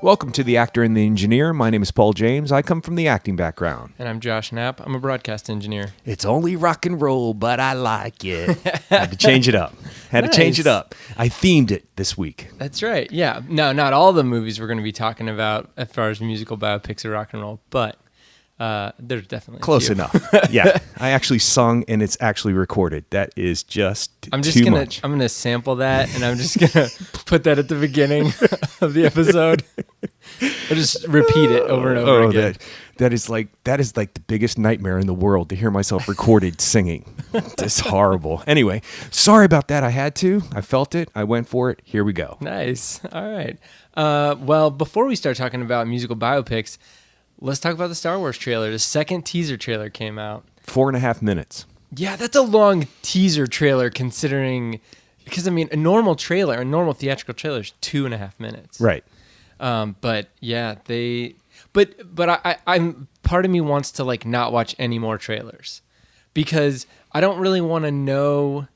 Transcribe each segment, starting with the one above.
Welcome to The Actor and the Engineer. My name is Paul James. I come from the acting background. And I'm Josh Knapp. I'm a broadcast engineer. It's only rock and roll, but I like it. Had to change it up. I themed it this week. That's right. Yeah. No, not all the movies we're going to be talking about as far as musical biopics of rock and roll, but there's definitely close enough. Yeah. I actually sung and it's actually recorded. That is just too much. I'm gonna sample that and I'm just gonna put that at the beginning of the episode. I'll just repeat it over and over again. That is like the biggest nightmare in the world, to hear myself recorded singing. It's horrible. Anyway, sorry about that. I had to. I felt it. I went for it. Here we go. Nice. All right. Well, before we start talking about musical biopics, let's talk about the Star Wars trailer. The second teaser trailer came out. 4.5 minutes. Yeah, that's a long teaser trailer considering, because I mean, a normal theatrical trailer is 2.5 minutes. Right. But yeah, I'm part of me wants to like not watch any more trailers because I don't really want to know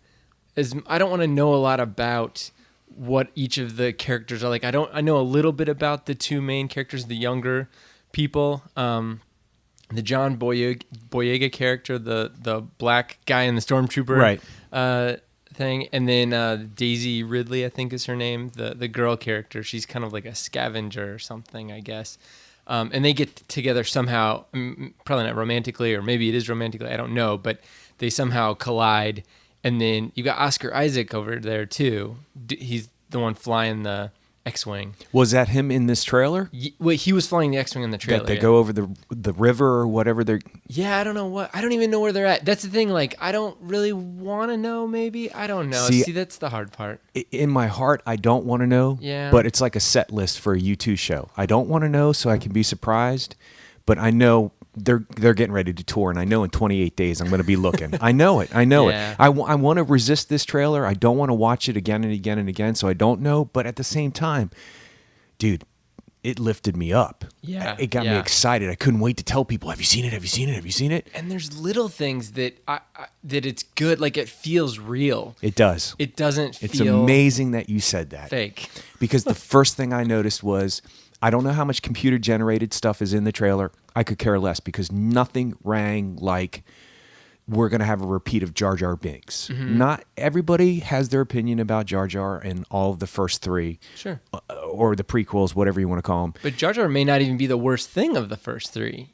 I don't want to know a lot about what each of the characters are like. I know a little bit about the two main characters, the younger people, the John Boyega character, the black guy in the Stormtrooper right. Thing, and then Daisy Ridley, I think is her name, the girl character. She's kind of like a scavenger or something, I guess. And they get together somehow, probably not romantically, or maybe it is romantically, I don't know, but they somehow collide. And then you got Oscar Isaac over there too. He's the one flying the X-Wing. Was that him in this trailer? Wait, he was flying the X-Wing in the trailer. That they go over the river or whatever they're... Yeah, I don't know I don't even know where they're at. That's the thing, like, I don't really want to know, maybe. I don't know. See, that's the hard part. In my heart, I don't want to know. Yeah. But it's like a set list for a U2 show. I don't want to know so I can be surprised, but I know they're getting ready to tour, and I know in 28 days I'm going to be looking. I know it. Yeah. I want to resist this trailer. I don't want to watch it again and again and again, so I don't know. But at the same time, dude, it lifted me up. Yeah. It got me excited. I couldn't wait to tell people, have you seen it? Have you seen it? Have you seen it? And there's little things that that it's good. Like, it feels real. It does. It doesn't feel... It's amazing that you said that. Fake. Because the first thing I noticed was, I don't know how much computer-generated stuff is in the trailer. I could care less because nothing rang like we're going to have a repeat of Jar Jar Binks. Mm-hmm. Not everybody has their opinion about Jar Jar and all of the first three. Sure. Or the prequels, whatever you want to call them. But Jar Jar may not even be the worst thing of the first three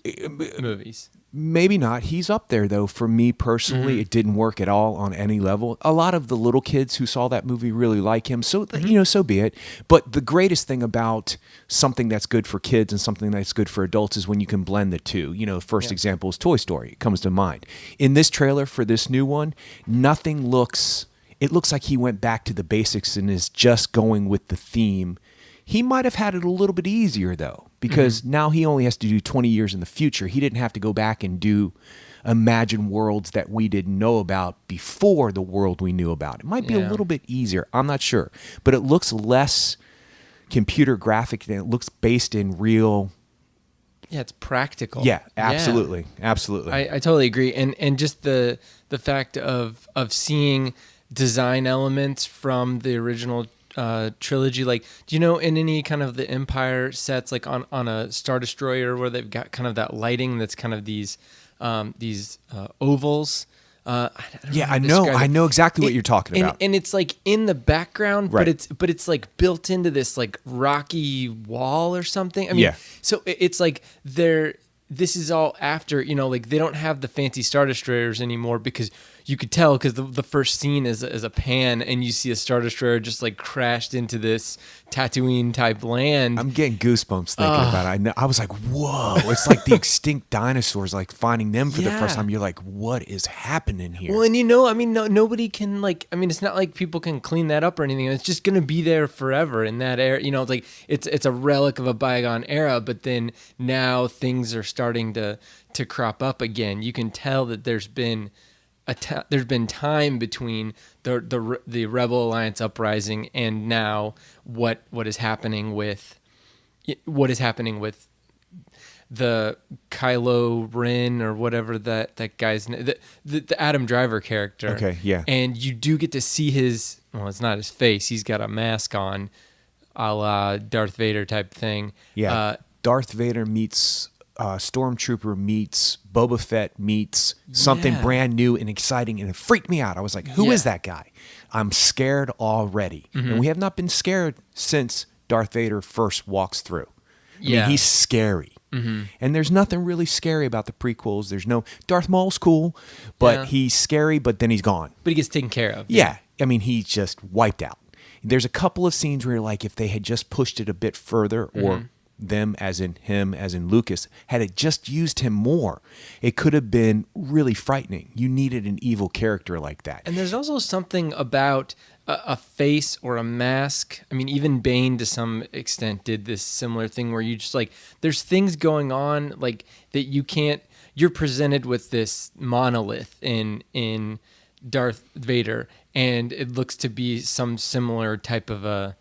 movies. Maybe not. He's up there, though. For me personally, Mm-hmm. It didn't work at all on any level. A lot of the little kids who saw that movie really like him, so so be it. But the greatest thing about something that's good for kids and something that's good for adults is when you can blend the two. First example is Toy Story. It comes to mind. In this trailer for this new one, nothing looks... It looks like he went back to the basics and is just going with the theme. He might have had it a little bit easier, though, because now he only has to do 20 years in the future. He didn't have to go back and imagine worlds that we didn't know about before the world we knew about. It might be a little bit easier. I'm not sure. But it looks less computer graphic than it looks based in real... Yeah, it's practical. Yeah, absolutely. Yeah. Absolutely. I totally agree. And just the fact of seeing design elements from the original trilogy, like, do you know in any kind of the Empire sets, like on a Star Destroyer, where they've got kind of that lighting that's kind of these ovals? I know exactly what you're talking about. And it's like in the background, right. but it's like built into this like rocky wall or something. I mean, so it's like this is all after, like they don't have the fancy Star Destroyers anymore, because you could tell, because the first scene is a pan and you see a Star Destroyer just like crashed into this Tatooine type land. I'm getting goosebumps thinking about it. I was like, whoa, it's like the extinct dinosaurs, like finding them for the first time. You're like, what is happening here? Well, and nobody can it's not like people can clean that up or anything. It's just going to be there forever in that era. It's like, it's a relic of a bygone era, but then now things are starting to crop up again. You can tell that there's been time between the Rebel Alliance uprising and now what is happening with the Kylo Ren, or whatever that guy's name, the Adam Driver character. Okay, yeah. And you do get to see his, well, it's not his face, he's got a mask on. a la Darth Vader type thing. Yeah, Darth Vader meets Stormtrooper meets Boba Fett meets something Yeah. brand new and exciting, and it freaked me out. I was like, "Who is Yeah. that guy?" I'm scared already, Mm-hmm. and we have not been scared since Darth Vader first walks through. I Yeah. mean, he's scary, and there's nothing really scary about the prequels. There's no Darth Maul's cool, but Yeah. he's scary, but then he's gone. But he gets taken care of. Yeah. I mean, he's just wiped out. There's a couple of scenes where, like, if they had just pushed it a bit further, or them, as in him, as in Lucas, had it just used him more, it could have been really frightening. You needed an evil character like that. And there's also something about a face or a mask. I mean, even Bane to some extent did this similar thing where you just like, there's things going on like that you can't, you're presented with this monolith in Darth Vader, and it looks to be some similar type of a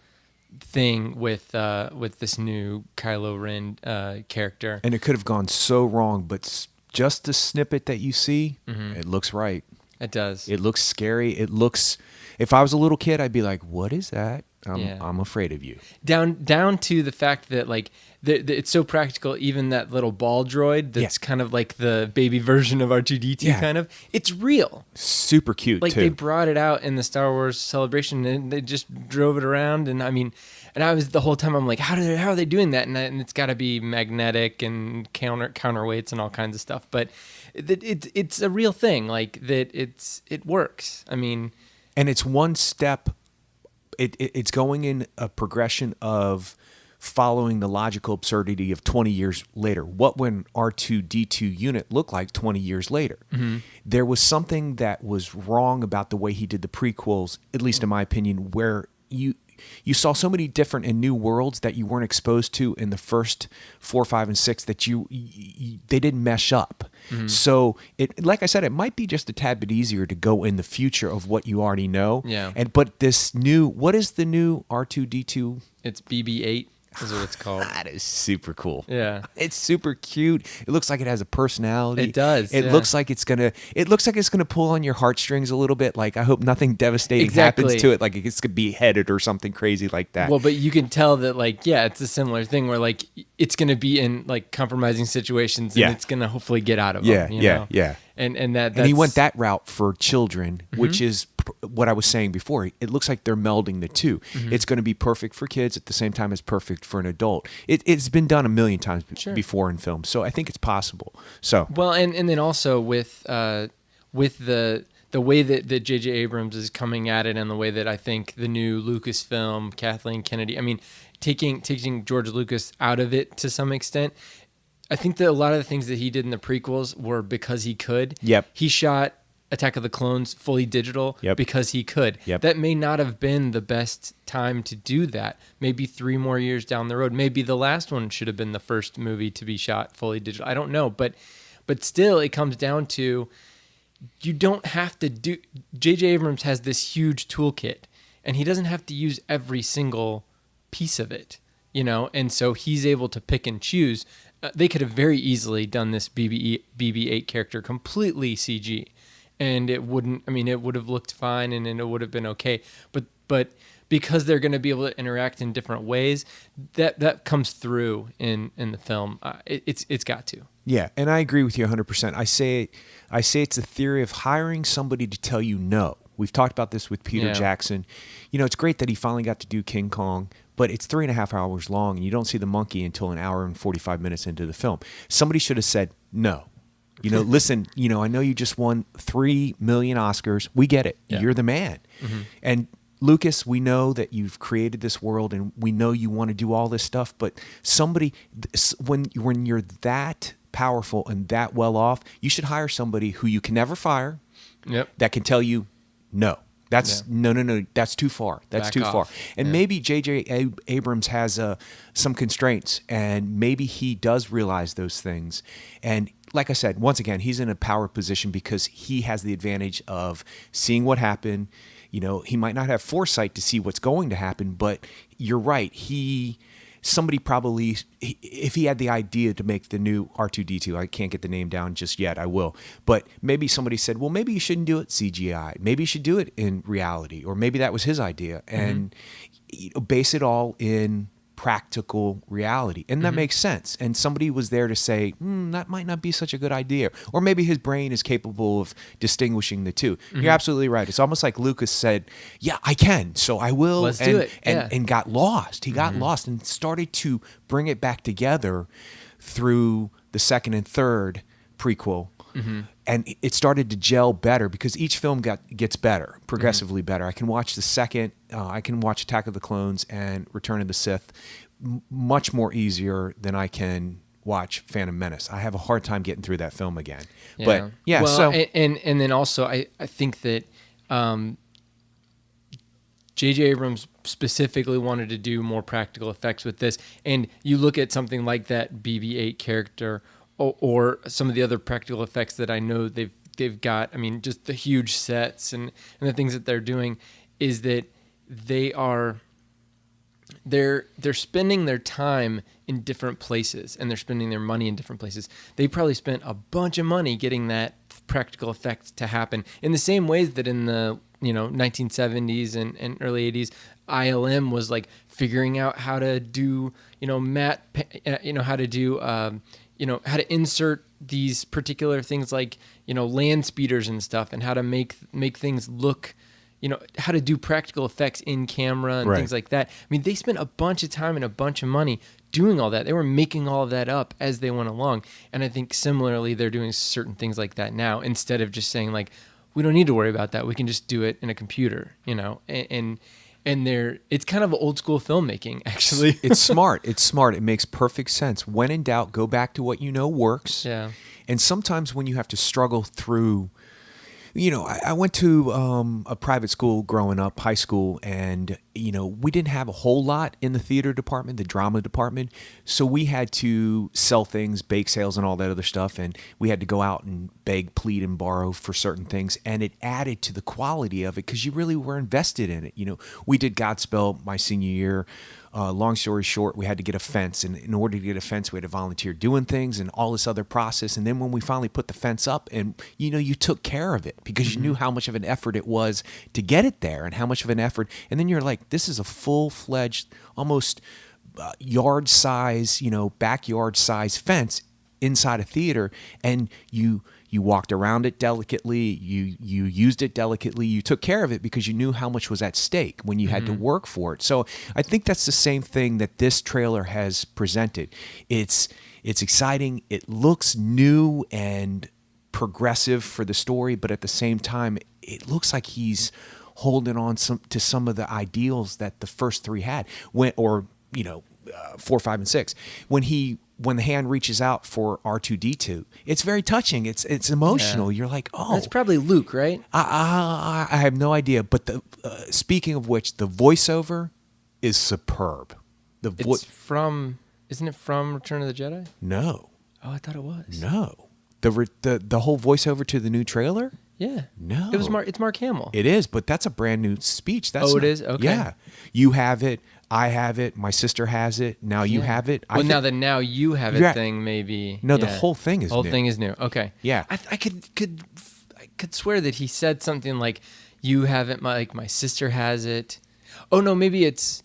thing with this new Kylo Ren character. And it could have gone so wrong, but just the snippet that you see, it looks right. It does. It looks scary. It looks, if I was a little kid, I'd be like, "What is that? Yeah. I'm afraid of you." Down to the fact that like it's so practical. Even that little ball droid that's kind of like the baby version of R2-D2 Yeah. kind of. It's real. Super cute, Like too. they brought it out in the Star Wars Celebration and they just drove it around. And I mean, and I was the whole time I'm like, how are they doing that? And it's got to be magnetic and counterweights and all kinds of stuff. But it's a real thing. Like that it works. I mean, And it's one step. It's going in a progression of following the logical absurdity of 20 years later. What would an R2-D2 unit look like 20 years later? There was something that was wrong about the way he did the prequels, at least in my opinion, where you saw so many different and new worlds that you weren't exposed to in the first 4, 5, and 6 that they didn't mesh up. So it, like I said, it might be just a tad bit easier to go in the future of what you already know. Yeah. But this new, what is the new R2-D2? it's BB-8 is what it's called. That is super cool. Yeah. It's super cute. It looks like it has a personality. It does, It yeah. looks like it's gonna pull on your heartstrings a little bit. Like, I hope nothing devastating Exactly. happens to it. Like it's gonna be headed or something crazy like that. Well, but you can tell that, like, yeah, it's a similar thing where, like, it's going to be in, like, compromising situations and Yeah. it's going to hopefully get out of Yeah, them. You yeah, know? yeah. And And he went that route for children, which is what I was saying before. It looks like they're melding the two. It's going to be perfect for kids at the same time as perfect for an adult. It's been done a million times before in film, so I think it's possible. So Well, and then also with the way that J.J. Abrams is coming at it and the way that I think the new Lucasfilm, Kathleen Kennedy, I mean, taking George Lucas out of it to some extent, I think that a lot of the things that he did in the prequels were because he could. Yep. He shot Attack of the Clones fully digital Yep. because he could. Yep. That may not have been the best time to do that. Maybe 3 more years down the road. Maybe the last one should have been the first movie to be shot fully digital. I don't know, but still it comes down to you don't have to do. J.J. Abrams has this huge toolkit, and he doesn't have to use every single piece of it, you know. And so he's able to pick and choose. They could have very easily done this BB-8 character completely CG, and it wouldn't. I mean, it would have looked fine, and it would have been okay. But because they're going to be able to interact in different ways, that comes through in the film. It's got to. yeah, and I agree with you 100%. I say it's a theory of hiring somebody to tell you no. We've talked about this with Peter Yeah. Jackson. You know, it's great that he finally got to do King Kong, but it's 3.5 hours long, and you don't see the monkey until an hour and 45 minutes into the film. Somebody should have said no. You know, listen, you know, I know you just won 3 million Oscars. We get it. Yeah. You're the man. And Lucas, we know that you've created this world, and we know you want to do all this stuff, but somebody, when you're that powerful and that well off, you should hire somebody who you can never fire, Yep. that can tell you no. That's Yeah. no. That's too far. That's Back too far. off. And Yeah. maybe J.J. Abrams has some constraints, and maybe he does realize those things. And like I said, once again, he's in a power position because he has the advantage of seeing what happened. You know, he might not have foresight to see what's going to happen, but you're right. somebody probably, if he had the idea to make the new R2D2, I can't get the name down just yet, I will, but maybe somebody said, well, maybe you shouldn't do it CGI, maybe you should do it in reality, or maybe that was his idea, and base it all in practical reality, and that makes sense. And somebody was there to say, that might not be such a good idea, or maybe his brain is capable of distinguishing the two. You're absolutely right. It's almost like Lucas said, yeah, I can, so I will. Let's do it. And got lost. He got lost and started to bring it back together through the second and third prequel. And it started to gel better because each film gets better, progressively better. I can watch the second, I can watch Attack of the Clones and Return of the Sith much more easier than I can watch Phantom Menace. I have a hard time getting through that film again. Yeah. But yeah, well, so and then also I think that J.J. Abrams specifically wanted to do more practical effects with this, and you look at something like that BB-8 character. Or some of the other practical effects that I know they've got. I mean, just the huge sets and the things that they're doing is that they're spending their time in different places and they're spending their money in different places. They probably spent a bunch of money getting that practical effect to happen in the same ways that in the 1970s and early 80s, ILM was like figuring out how to do how to do how to insert these particular things like, land speeders and stuff, and how to make things look, how to do practical effects in camera and things like that. I mean, they spent a bunch of time and a bunch of money doing all that. They were making all of that up as they went along. And I think similarly, they're doing certain things like that now, instead of just saying like, we don't need to worry about that. We can just do it in a computer, and it's kind of old school filmmaking, actually. It's smart. It's smart. It makes perfect sense. When in doubt, go back to what you know works. Yeah. And sometimes when you have to struggle through, I went to a private school growing up, high school, and, we didn't have a whole lot in the theater department, the drama department. So we had to sell things, bake sales and all that other stuff. And we had to go out and beg, plead, and borrow for certain things. And it added to the quality of it because you really were invested in it. We did Godspell my senior year. Long story short, we had to get a fence, and in order to get a fence, we had to volunteer doing things and all this other process. And then when we finally put the fence up, and you took care of it because you knew how much of an effort it was to get it there, and how much of an effort. And then you're like, this is a full-fledged, almost yard size, backyard size fence inside a theater, and you walked around it delicately, you used it delicately, you took care of it because you knew how much was at stake when you had to work for it. So I think that's the same thing that this trailer has presented. It's exciting, it looks new and progressive for the story, but at the same time, it looks like he's holding on to some of the ideals that the first three had, 4, 5, and 6. When the hand reaches out for R2D2, it's very touching. It's emotional. Yeah. You're like, oh, that's probably Luke, right? I have no idea. But speaking of which, the voiceover is superb. Isn't it from Return of the Jedi? No. Oh, I thought it was. No. The whole voiceover to the new trailer? Yeah. No. It's Mark Hamill. It is, but that's a brand new speech. It is? Okay. Yeah. You have it. I have it. My sister has it. Now you have it. Well, now you have it thing, maybe. No, the whole thing is new. The whole thing is new. Okay. Yeah. I could swear that he said something like, you have it, my sister has it. Oh, no, maybe it's,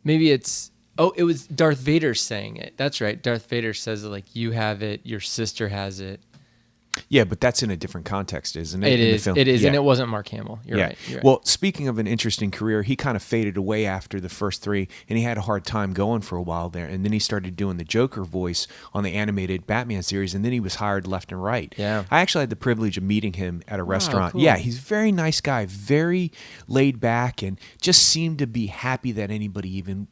it was Darth Vader saying it. That's right. Darth Vader says it like, you have it, your sister has it. Yeah, but that's in a different context, isn't it? It is. It is, yeah. And it wasn't Mark Hamill. You're right. Well, speaking of an interesting career, he kind of faded away after the first three, and he had a hard time going for a while there. And then he started doing the Joker voice on the animated Batman series, and then he was hired left and right. Yeah. I actually had the privilege of meeting him at a restaurant. Cool. Yeah, he's a very nice guy, very laid back, and just seemed to be happy that anybody even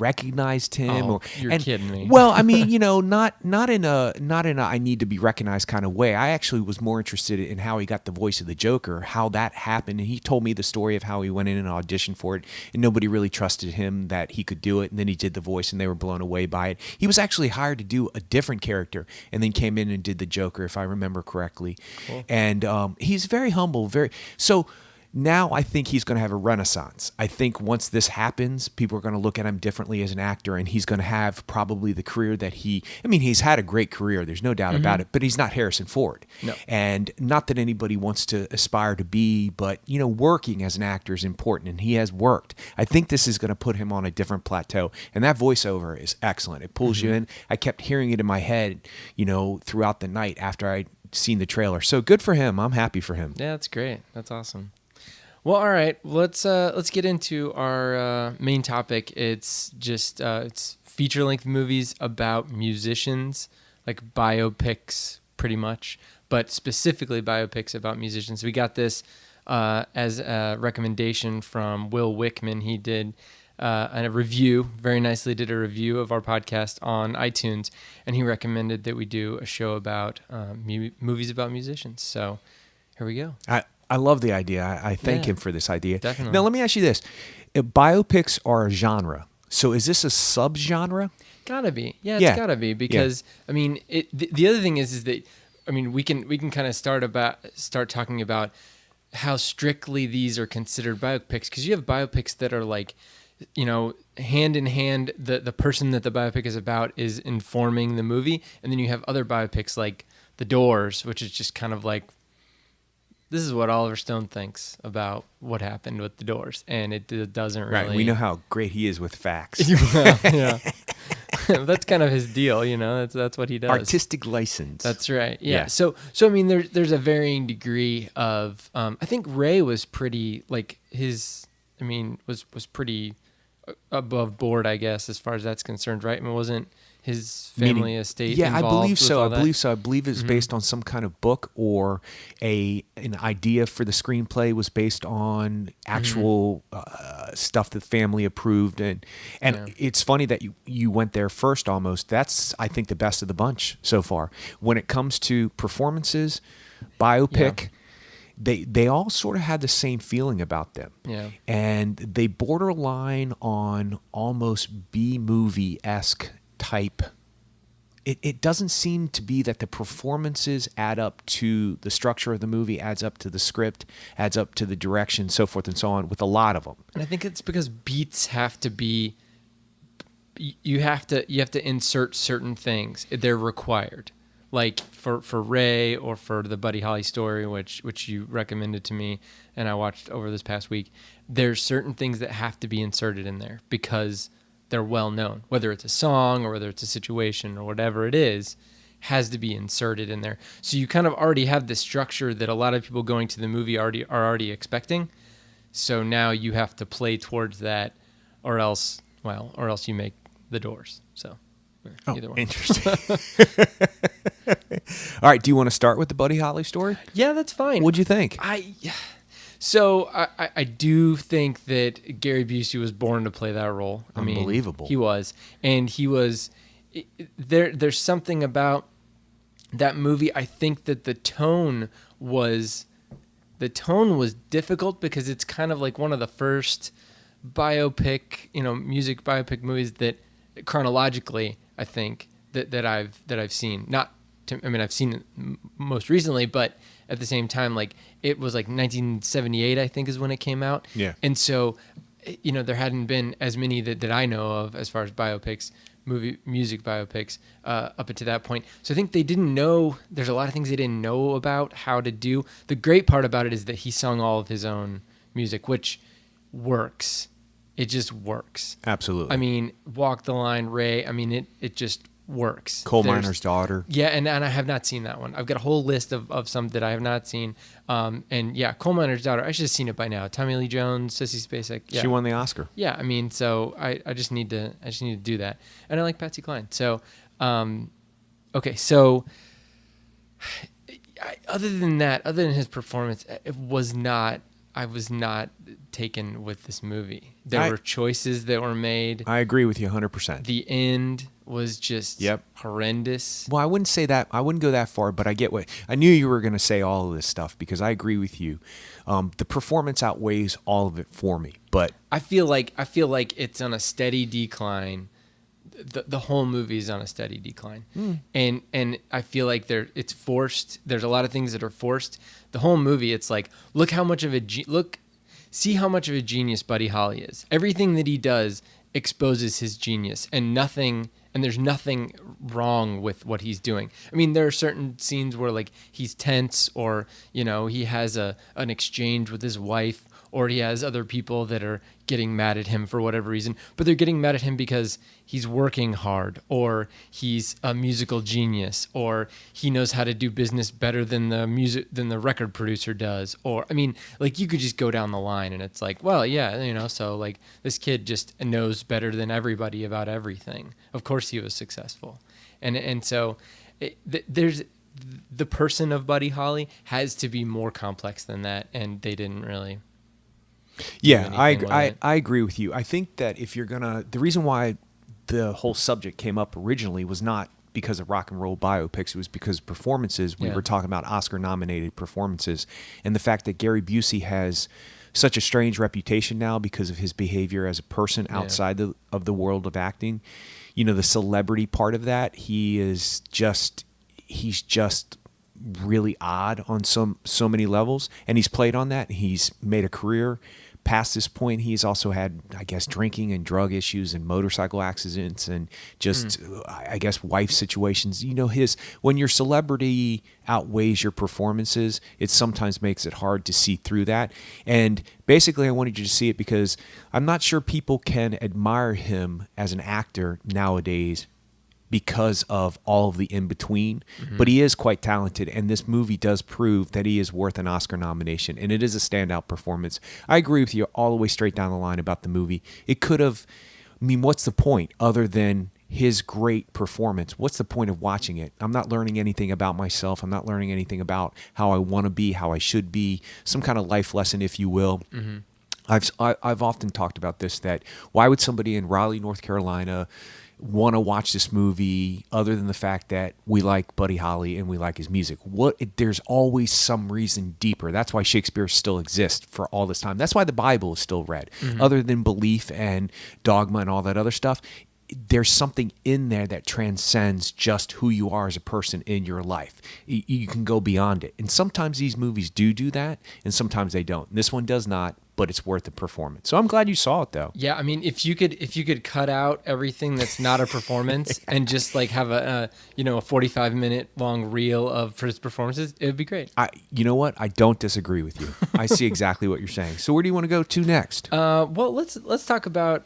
recognized him. You're kidding me. Well, I mean, not in a I need to be recognized kind of way. I actually was more interested in how he got the voice of the Joker, how that happened. And he told me the story of how he went in and auditioned for it, and nobody really trusted him that he could do it. And then he did the voice, and they were blown away by it. He was actually hired to do a different character, and then came in and did the Joker, if I remember correctly. Cool. And he's very humble, so. Now I think he's going to have a renaissance. I think once this happens, people are going to look at him differently as an actor, and he's going to have probably the career that he's had a great career. There's no doubt about it, but he's not Harrison Ford. No. And not that anybody wants to aspire to be, but, working as an actor is important, and he has worked. I think this is going to put him on a different plateau, and that voiceover is excellent. It pulls you in. I kept hearing it in my head, throughout the night after I'd seen the trailer. So good for him. I'm happy for him. Yeah, that's great. That's awesome. Well, all right. Let's get into our main topic. It's just it's feature-length movies about musicians, like biopics, pretty much, but specifically biopics about musicians. We got this as a recommendation from Will Wickman. He did a review, very nicely did a review of our podcast on iTunes, and he recommended that we do a show about movies about musicians. So here we go. I love the idea. I thank him for this idea. Definitely. Now, let me ask you this. Biopics are a genre. So is this a subgenre? Gotta be. Yeah, it's gotta be because, the other thing is that, we can kind of start talking about how strictly these are considered biopics, because you have biopics that are like, hand in hand, the person that the biopic is about is informing the movie. And then you have other biopics like The Doors, which is just kind of like, this is what Oliver Stone thinks about what happened with The Doors, and it doesn't really. Right, we know how great he is with facts. Well, yeah, that's kind of his deal, That's what he does. Artistic license. That's right. Yeah. So there's a varying degree of. I think Ray was pretty was pretty above board, I guess, as far as that's concerned, right? wasn't his family estate involved? I believe so. I believe it's based on some kind of book, or an idea for the screenplay was based on actual stuff that family approved, and it's funny that you went there first. Almost, that's, I think, the best of the bunch so far when it comes to performances. Biopic. Yeah. They all sort of had the same feeling about them. Yeah. And they borderline on almost B-movie-esque type. It doesn't seem to be that the performances add up to the structure of the movie, adds up to the script, adds up to the direction, so forth and so on, with a lot of them. And I think it's because beats have to be, you have to insert certain things. They're required. Like for Ray, or for the Buddy Holly story, which you recommended to me and I watched over this past week, there's certain things that have to be inserted in there because they're well known. Whether it's a song or whether it's a situation or whatever it is, has to be inserted in there. So you kind of already have the structure that a lot of people going to the movie are already expecting. So now you have to play towards that, or else you make The Doors. So either one. Interesting. All right, do you want to start with the Buddy Holly story? Yeah, that's fine. What'd you think? So I do think that Gary Busey was born to play that role. Unbelievable. He was. And he was there's something about that movie. I think that the tone was difficult because it's kind of like one of the first biopic, music biopic movies that chronologically, I think that I've seen. I've seen it most recently, but at the same time, like it was like 1978, I think, is when it came out. Yeah. And so, there hadn't been as many that I know of as far as biopics, music biopics, up until that point. So I think they didn't know. There's a lot of things they didn't know about how to do. The great part about it is that he sung all of his own music, which works. It just works. Absolutely. Walk the Line, Ray. It just works. Coal Miner's Daughter. Yeah, and I have not seen that one. I've got a whole list of some that I have not seen. And yeah, Coal Miner's Daughter. I should have seen it by now. Tommy Lee Jones, Sissy Spacek. Yeah. She won the Oscar. Yeah, so I just need to do that. And I like Patsy Cline. So, okay, so other than his performance, I was not taken with this movie. There were choices that were made. I agree with you 100%. The end was just horrendous. Well, I wouldn't say that. I wouldn't go that far, but I get what I knew you were going to say. All of this stuff, because I agree with you. The performance outweighs all of it for me. But I feel like it's on a steady decline. The whole movie is on a steady decline, and I feel like it's forced. There's a lot of things that are forced. The whole movie, it's like, look how much of a look see how much of a genius Buddy Holly is. Everything that he does exposes his genius, and there's nothing wrong with what he's doing. I mean, there are certain scenes where like he's tense, or he has an exchange with his wife, or he has other people that are getting mad at him for whatever reason, but they're getting mad at him because he's working hard, or he's a musical genius, or he knows how to do business better than the record producer does. Or I mean, like, you could just go down the line and it's like, well, yeah, so like this kid just knows better than everybody about everything. Of course he was successful. And so there's the person of Buddy Holly has to be more complex than that, and they didn't really. Yeah, I agree with you. I think that if you're the reason why the whole subject came up originally was not because of rock and roll biopics. It was because of performances. We were talking about Oscar-nominated performances, and the fact that Gary Busey has such a strange reputation now because of his behavior as a person outside of the world of acting. The celebrity part of that, he's just really odd on so many levels, and he's played on that. He's made a career past this point. He's also had, I guess, drinking and drug issues and motorcycle accidents and just I guess wife situations. When your celebrity outweighs your performances, it sometimes makes it hard to see through that. And basically I wanted you to see it because I'm not sure people can admire him as an actor nowadays because of all of the in-between, but he is quite talented, and this movie does prove that he is worth an Oscar nomination, and it is a standout performance. I agree with you all the way straight down the line about the movie. It could have, what's the point other than his great performance? What's the point of watching it? I'm not learning anything about myself. I'm not learning anything about how I want to be, how I should be, some kind of life lesson, if you will. I've often talked about this, that why would somebody in Raleigh, North Carolina want to watch this movie other than the fact that we like Buddy Holly and we like his music? There's always some reason deeper. That's why Shakespeare still exists for all this time. That's why the Bible is still read. Other than belief and dogma and all that other stuff, there's something in there that transcends just who you are as a person in your life. You can go beyond it. And sometimes these movies do that, and sometimes they don't. This one does not, but it's worth the performance. So I'm glad you saw it, though. Yeah, I mean, if you could cut out everything that's not a performance and just like have a 45-minute long reel of his performances, it would be great. You know what? I don't disagree with you. I see exactly what you're saying. So where do you want to go to next? Well, let's talk about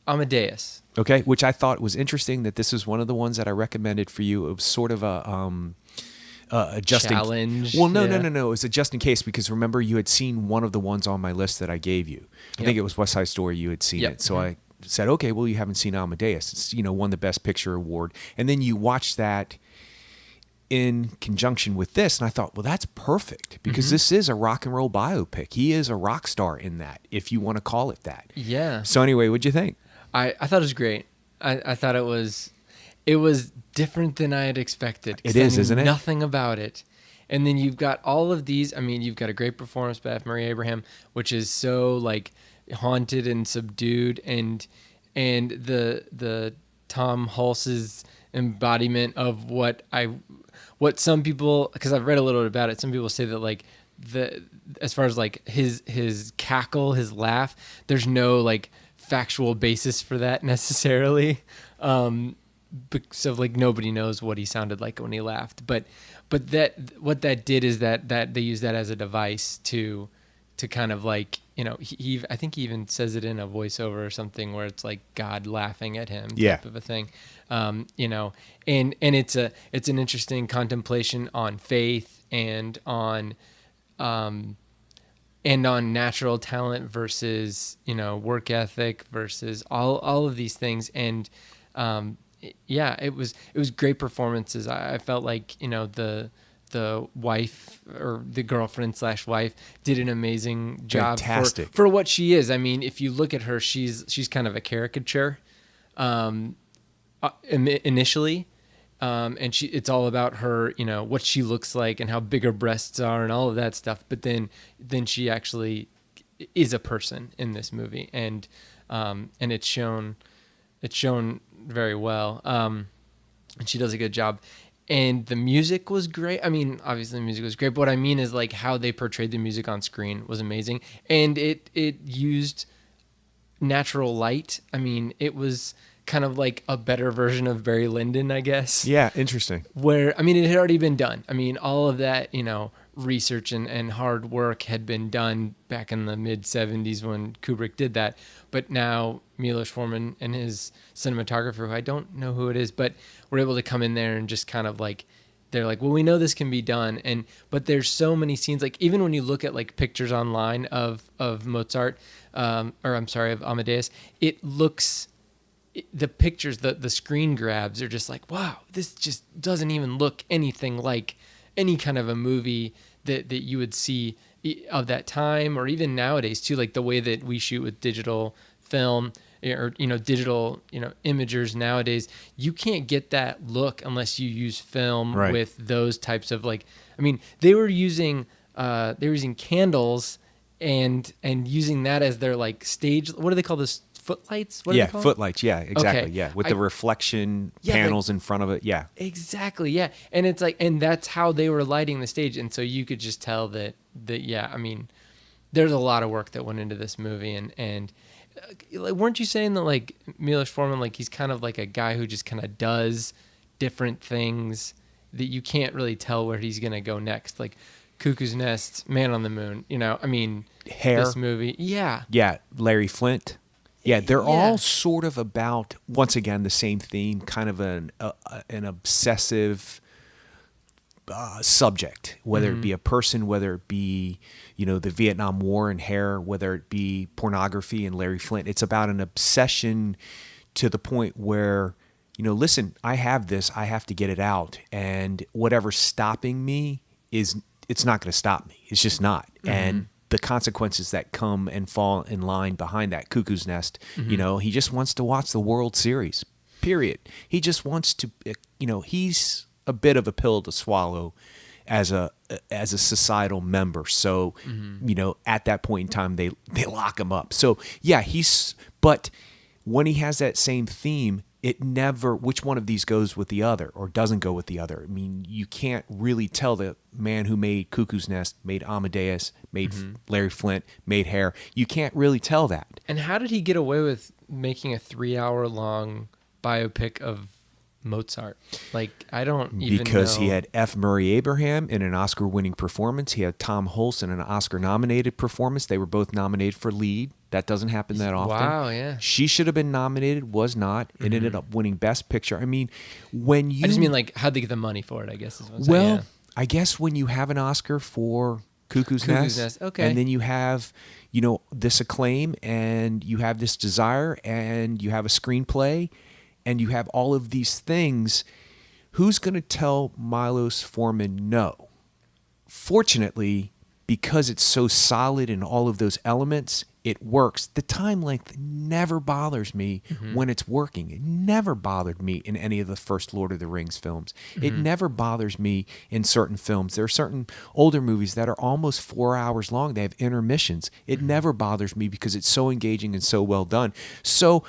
Amadeus. Okay, which I thought was interesting that this is one of the ones that I recommended for you. It was sort of a just challenge. Well, no. It was a just in case, because remember you had seen one of the ones on my list that I gave you. I think it was West Side Story. You had seen it, so I said, okay, well, you haven't seen Amadeus. It's won the Best Picture award, and then you watched that in conjunction with this, and I thought, well, that's perfect because this is a rock and roll biopic. He is a rock star in that, if you want to call it that. Yeah. So anyway, what'd you think? I thought it was great. I thought it was different than I had expected. It is, isn't it? Nothing about it. And then you've got all of these. I mean, you've got a great performance by F. Murray Abraham, which is so like haunted and subdued, and the Tom Hulce's embodiment of what some people, because I've read a little bit about it, some people say that like as far as like his cackle, his laugh, there's no like factual basis for that necessarily. So like nobody knows what he sounded like when he laughed, but that what that did is that they use that as a device to kind of like, I think he even says it in a voiceover or something where it's like God laughing at him type of a thing. And it's an interesting contemplation on faith and on natural talent versus, work ethic versus all of these things. And, it was great performances. I felt like, the wife or the girlfriend / wife did an amazing job. Fantastic. For what she is. I mean, if you look at her, she's kind of a caricature, initially. And it's all about her, what she looks like and how big her breasts are and all of that stuff. But then she actually is a person in this movie, and it's shown very well. And she does a good job. and the music was great. I mean, obviously the music was great, but what I mean is like how they portrayed the music on screen was amazing, and it used natural light. I mean, it was kind of like a better version of Barry Lyndon, I guess. Yeah, interesting. Where, I mean, it had already been done. I mean, all of that, research and hard work had been done back in the mid 70s when Kubrick did that. But now Milos Forman and his cinematographer, who I don't know who it is, but were able to come in there and just kind of like, they're like, well, we know this can be done. But there's so many scenes, like even when you look at like pictures online of Mozart, of Amadeus, it looks, the pictures, the screen grabs are just like, wow, this just doesn't even look anything like any kind of a movie that you would see of that time, or even nowadays too, like the way that we shoot with digital film or digital imagers nowadays. You can't get that look unless you use film with those types of, like, I mean, they were using candles and using that as their like stage. What do they call this? Footlights? What are they called? Footlights. Yeah, exactly. Okay. Yeah, with the reflection panels in front of it. Yeah, exactly. Yeah, and it's like, and that's how they were lighting the stage, and so you could just tell that. Yeah, I mean, there's a lot of work that went into this movie, and like, weren't you saying that like Milos Forman, like he's kind of like a guy who just kind of does different things that you can't really tell where he's gonna go next, like Cuckoo's Nest, Man on the Moon. I mean, Hair. This movie. Yeah. Yeah, Larry Flint. Yeah, they're all sort of about, once again, the same theme, kind of an obsessive subject, whether it be a person, whether it be, the Vietnam War and Hair, whether it be pornography and Larry Flint. It's about an obsession to the point where, listen, I have this, I have to get it out, and whatever's stopping me it's not going to stop me. It's just not. And the consequences that come and fall in line behind that, Cuckoo's Nest, he just wants to watch the World Series, period. He just wants to, he's a bit of a pill to swallow as a societal member. So, at that point in time, they lock him up. So yeah, but when he has that same theme, it never, which one of these goes with the other or doesn't go with the other. I mean, you can't really tell the man who made Cuckoo's Nest, made Amadeus, made Larry Flint, made Hair. You can't really tell that. And how did he get away with making a 3-hour-long biopic of Mozart? Like, I don't even Because know. he had F. Murray Abraham in an Oscar-winning performance. He had Tom Hulce in an Oscar-nominated performance. They were both nominated for lead. That doesn't happen that often. Wow, yeah. She should have been nominated, was not. It ended up winning Best Picture. I mean, when you... I just mean, like, how'd they get the money for it, I guess is what I'm saying. Well, I guess when you have an Oscar for Cuckoo's Nest, okay. And then you have, this acclaim, and you have this desire, and you have a screenplay, and you have all of these things, who's going to tell Milos Forman no? Fortunately, because it's so solid in all of those elements, it works. The time length never bothers me when it's working. It never bothered me in any of the first Lord of the Rings films. It never bothers me in certain films. There are certain older movies that are almost 4 hours long. They have intermissions. It never bothers me because it's so engaging and so well done. So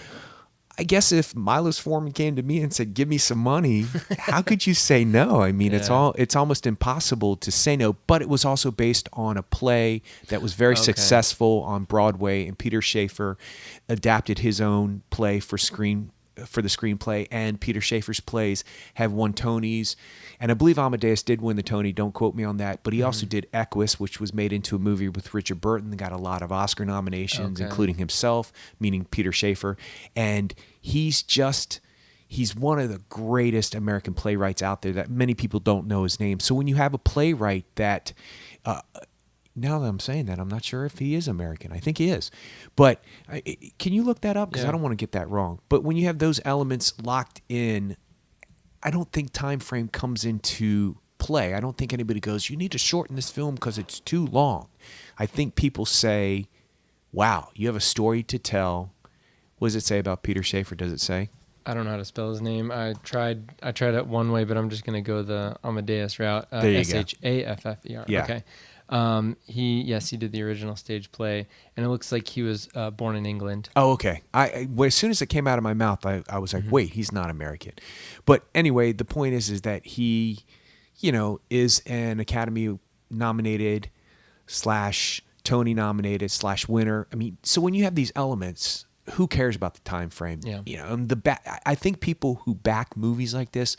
I guess if Milos Forman came to me and said, "Give me some money," how could you say no? I mean, it's almost impossible to say no. But it was also based on a play that was very successful on Broadway, and Peter Shaffer adapted his own play for the screenplay, and Peter Shaffer's plays have won Tonys, and I believe Amadeus did win the Tony. Don't quote me on that, but he also did Equus, which was made into a movie with Richard Burton and got a lot of Oscar nominations, including himself, meaning Peter Shaffer, and he's one of the greatest American playwrights out there that many people don't know his name. So when you have a playwright that now that I'm saying that, I'm not sure if he is American. I think he is. But can you look that up? Because I don't want to get that wrong. But when you have those elements locked in, I don't think time frame comes into play. I don't think anybody goes, you need to shorten this film because it's too long. I think people say, wow, you have a story to tell. What does it say about Peter Shaffer? Does it say? I don't know how to spell his name. I tried it one way, but I'm just going to go the Amadeus route. There you go. Shaffer. Yeah. Okay. He did the original stage play, and it looks like he was born in England. Oh, okay. Well, as soon as it came out of my mouth, I was like, wait, he's not American. But anyway, the point is that he, is an Academy nominated / Tony nominated / winner. I mean, so when you have these elements, who cares about the time frame? Yeah. And I think people who back movies like this,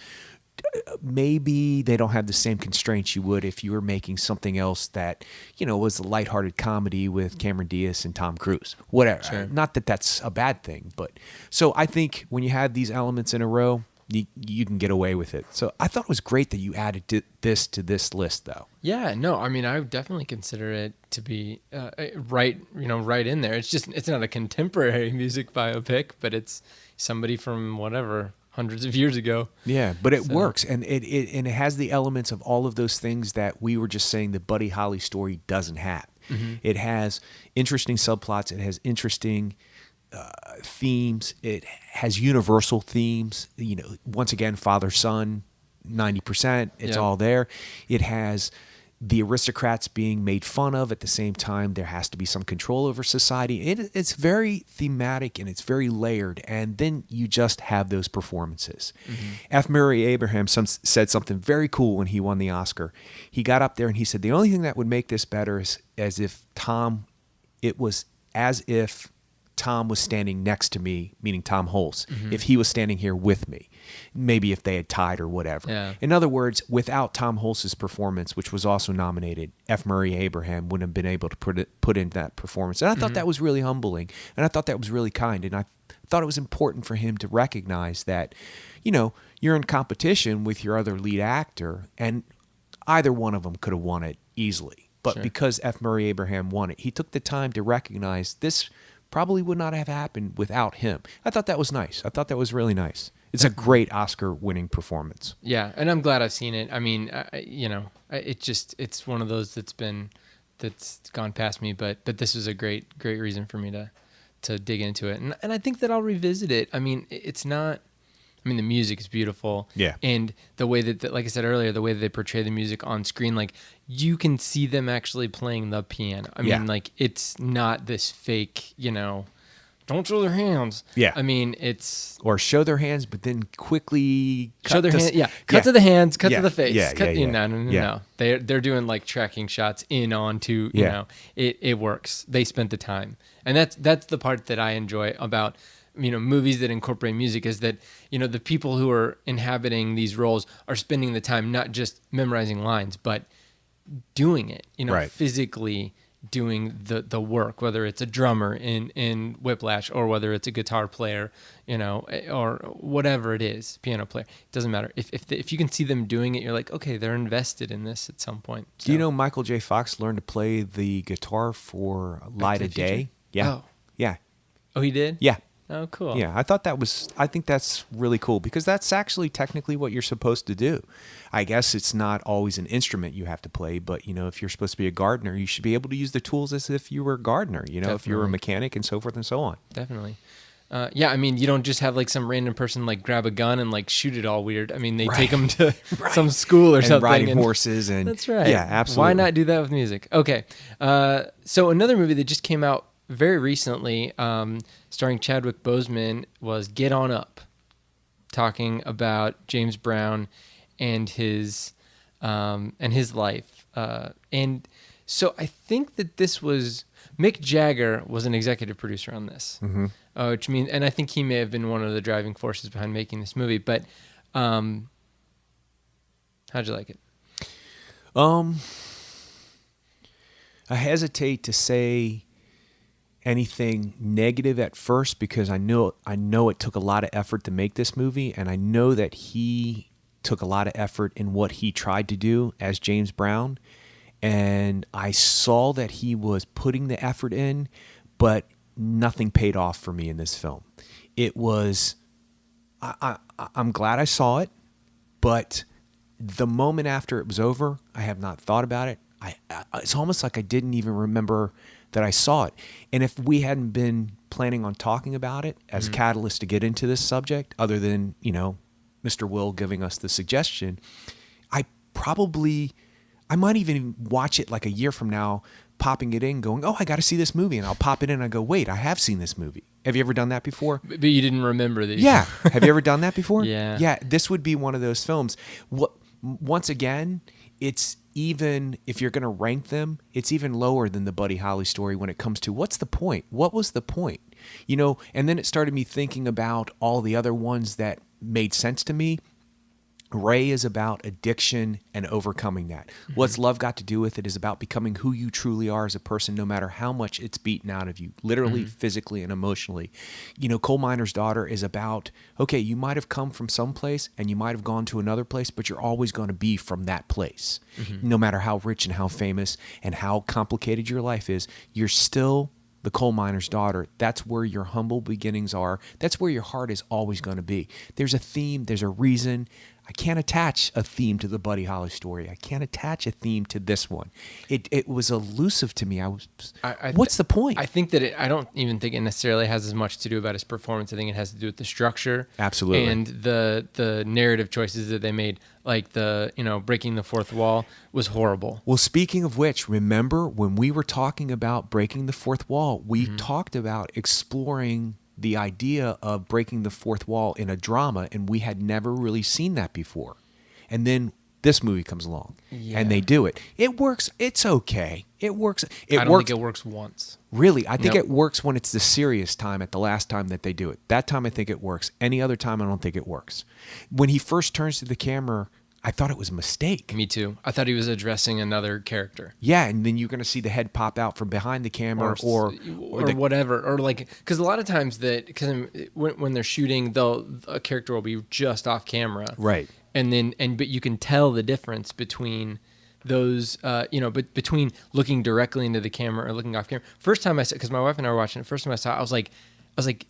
maybe they don't have the same constraints you would if you were making something else that, was a lighthearted comedy with Cameron Diaz and Tom Cruise. Whatever. Sure. Not that that's a bad thing, but so I think when you have these elements in a row, you can get away with it. So I thought it was great that you added this to this list, though. Yeah, no, I mean, I would definitely consider it to be right in there. It's not a contemporary music biopic, but it's somebody from whatever, hundreds of years ago. Yeah, but it works, and it has the elements of all of those things that we were just saying the Buddy Holly story doesn't have. Mm-hmm. It has interesting subplots. It has interesting themes. It has universal themes. Once again, father-son, 90%. It's all there. It has the aristocrats being made fun of. At the same time, there has to be some control over society. It's very thematic and it's very layered. And then you just have those performances. Mm-hmm. F. Murray Abraham said something very cool when he won the Oscar. He got up there and he said, the only thing that would make this better is it was as if Tom was standing next to me, meaning Tom Hulce, if he was standing here with me, maybe if they had tied or whatever. Yeah. In other words, without Tom Hulce's performance, which was also nominated, F. Murray Abraham wouldn't have been able to put in that performance. And I thought that was really humbling, and I thought that was really kind, and I thought it was important for him to recognize that, you're in competition with your other lead actor, and either one of them could have won it easily. But because F. Murray Abraham won it, he took the time to recognize this probably would not have happened without him. I thought that was nice. I thought that was really nice. It's a great Oscar-winning performance. Yeah, and I'm glad I've seen it. I mean, it's one of those that's gone past me, but this was a great reason for me to dig into it, and I think that I'll revisit it. I mean, it's not. I mean, the music is beautiful. Yeah. And the way that, like I said earlier, the way that they portray the music on screen, like you can see them actually playing the piano. I mean, like it's not this fake, don't show their hands. Yeah. I mean, it's... Or show their hands, but then quickly show their hands. Yeah. Cut to the hands, cut to the face. Yeah. No. They're doing like tracking shots in onto, you know, it works. They spent the time. And that's the part that I enjoy about movies that incorporate music, is that, the people who are inhabiting these roles are spending the time not just memorizing lines, but doing it, physically doing the work, whether it's a drummer in Whiplash or whether it's a guitar player, or whatever it is, piano player. It doesn't matter. If you can see them doing it, you're like, okay, they're invested in this at some point. So. Do you know Michael J. Fox learned to play the guitar for Light of Day? Yeah. Oh. Yeah. Oh, he did? Yeah. Oh, cool. Yeah, I think that's really cool, because that's actually technically what you're supposed to do. I guess it's not always an instrument you have to play, but, if you're supposed to be a gardener, you should be able to use the tools as if you were a gardener, if you were a mechanic and so forth and so on. Definitely. Yeah, I mean, you don't just have like some random person like grab a gun and like shoot it all weird. I mean, they take them to some school or something. Riding horses and... That's right. Yeah, absolutely. Why not do that with music? Okay. So another movie that just came out very recently, starring Chadwick Boseman, was Get On Up, talking about James Brown and his life. And so I think that this was... Mick Jagger was an executive producer on this, which means, and I think he may have been one of the driving forces behind making this movie. But how'd you like it? I hesitate to say anything negative at first, because I know it took a lot of effort to make this movie, and I know that he took a lot of effort in what he tried to do as James Brown. And I saw that he was putting the effort in, but nothing paid off for me in this film. It was, I'm glad I saw it, but the moment after it was over, I have not thought about it. It's almost like I didn't even remember that I saw it. And if we hadn't been planning on talking about it as a catalyst to get into this subject, other than, Mr. Will giving us the suggestion, I might even watch it like a year from now, popping it in, going, oh, I got to see this movie. And I'll pop it in and I go, wait, I have seen this movie. Have you ever done that before? But you didn't remember that. Yeah. Have you ever done that before? Yeah. Yeah. This would be one of those films. Once again, it's even, if you're going to rank them, it's even lower than the Buddy Holly story when it comes to what's the point? What was the point? You know, and then it started me thinking about all the other ones that made sense to me. Ray is about addiction and overcoming that. What's Love Got to Do with It is about becoming who you truly are as a person, no matter how much it's beaten out of you, literally, physically, and emotionally. You know, Coal Miner's Daughter is about, okay, you might have come from some place and you might have gone to another place, but you're always going to be from that place. No matter how rich and how famous and how complicated your life is, you're still the coal miner's daughter. That's where your humble beginnings are. That's where your heart is always going to be. There's a theme. There's a reason. I can't attach a theme to the Buddy Holly story. I can't attach a theme to this one. It was elusive to me. What's the point? I think that I don't even think it necessarily has as much to do about his performance. I think it has to do with the structure, Absolutely, and the narrative choices that they made. Like breaking the fourth wall was horrible. Well, speaking of which, remember when we were talking about breaking the fourth wall, we talked about exploring the idea of breaking the fourth wall in a drama, and we had never really seen that before. And then this movie comes along, and they do it. It works. It's okay. It works. I don't think it works once. Really, I think it works when it's the serious time at the last time that they do it. That time I think it works. Any other time I don't think it works. When he first turns to the camera, I thought it was a mistake. Me too. I thought he was addressing another character. Yeah, and then you're going to see the head pop out from behind the camera or whatever. Or like, because a lot of times when they're shooting, a character will be just off camera. Right. But you can tell the difference between those, but between looking directly into the camera or looking off camera. First time I saw, because my wife and I were watching it, first time I saw it, I was like,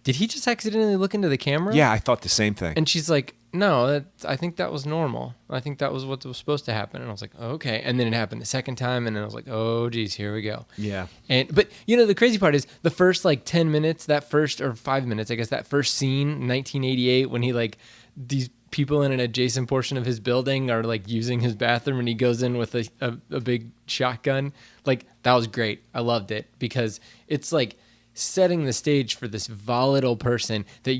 did he just accidentally look into the camera? Yeah, I thought the same thing. And she's like, no, I think that was normal. I think that was what was supposed to happen. And I was like, okay. And then it happened the second time, and then I was like, oh, geez, here we go. Yeah. But the crazy part is the first 10 minutes, or 5 minutes, I guess, that first scene, 1988, when he these people in an adjacent portion of his building are using his bathroom, and he goes in with a big shotgun. That was great. I loved it because it's setting the stage for this volatile person that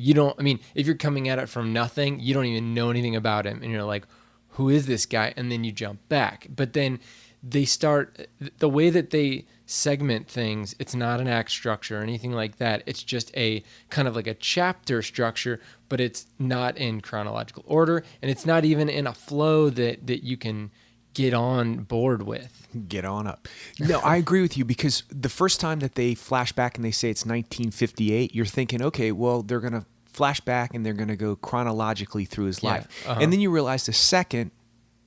if you're coming at it from nothing, you don't even know anything about him, and you're like, who is this guy? And then you jump back. But then they start, the way that they segment things, it's not an act structure or anything like that. It's just a kind of like a chapter structure, but it's not in chronological order, and it's not even in a flow that you can get on board with. Get on up. No, I agree with you, because the first time that they flash back and they say it's 1958, you're thinking, okay, well, they're going to flash back and they're going to go chronologically through his life. And then you realize the second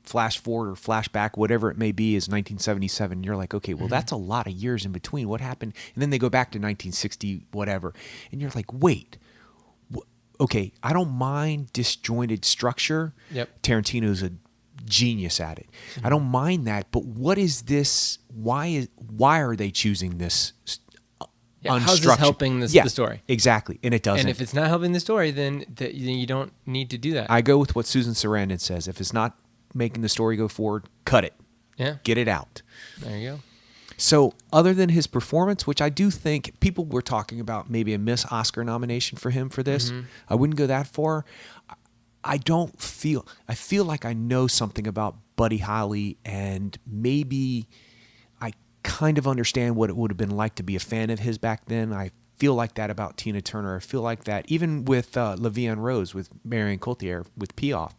flash forward or flashback, whatever it may be, is 1977. You're like, okay, well, that's a lot of years in between. What happened? And then they go back to 1960, whatever. And you're like, wait, okay, I don't mind disjointed structure. Yep. Tarantino's a genius at it. I don't mind that, but what is this? Why are they choosing this unstructured? How's this helping the story? Exactly, and it doesn't. And if it's not helping the story, then you don't need to do that. I go with what Susan Sarandon says. If it's not making the story go forward, cut it. Yeah. Get it out. There you go. So other than his performance, which I do think people were talking about maybe a Miss Oscar nomination for him for this, I wouldn't go that far. I feel like I know something about Buddy Holly, and maybe I kind of understand what it would have been like to be a fan of his back then. I feel like that about Tina Turner. I feel like that even with La Vie en Rose, with Marion Cotillard, with Piaf.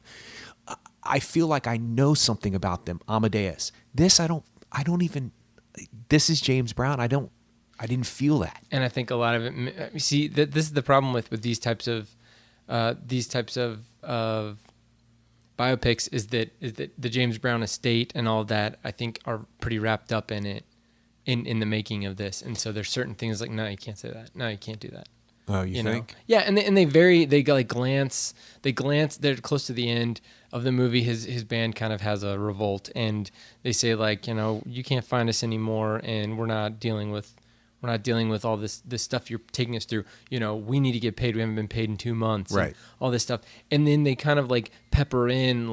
I feel like I know something about them. Amadeus. This I don't even. This is James Brown. I didn't feel that. And I think a lot of it. You see, this is the problem with these types of biopics is that the James Brown estate and all that, I think, are pretty wrapped up in it, in the making of this. And so there's certain things like, no, you can't say that. No, you can't do that. Oh, you think? Know? Yeah, and they glance. They're close to the end of the movie. His band kind of has a revolt, and they say you can't find us anymore, and we're not dealing with all this stuff you're taking us through. We need to get paid. We haven't been paid in 2 months. Right. All this stuff. And then they kind of pepper in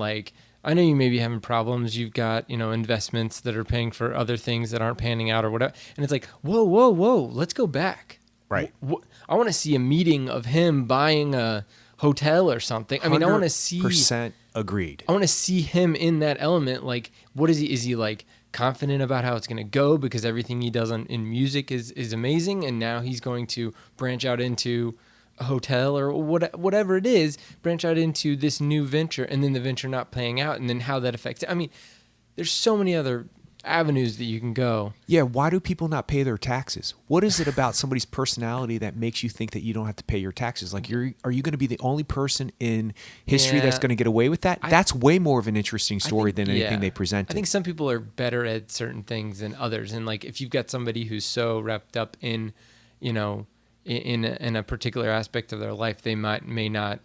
I know you may be having problems. You've got, investments that are paying for other things that aren't panning out or whatever. And it's like, whoa, whoa, whoa, let's go back. Right. I want to see a meeting of him buying a hotel or something. I mean, I want to see. Percent agreed. I want to see him in that element. Like, what is he? Is he like confident about how it's going to go because everything he does in music is amazing, and now he's going to branch out into a hotel or whatever it is, branch out into this new venture, and then the venture not playing out, and then how that affects it. I mean, there's so many other avenues that you can go. Yeah, why do people not pay their taxes? What is it about somebody's personality that makes you think that you don't have to pay your taxes? Like, are you going to be the only person in history that's going to get away with that? That's way more of an interesting story than anything they presented. I think some people are better at certain things than others, and like if you've got somebody who's so wrapped up in, in a particular aspect of their life, they may not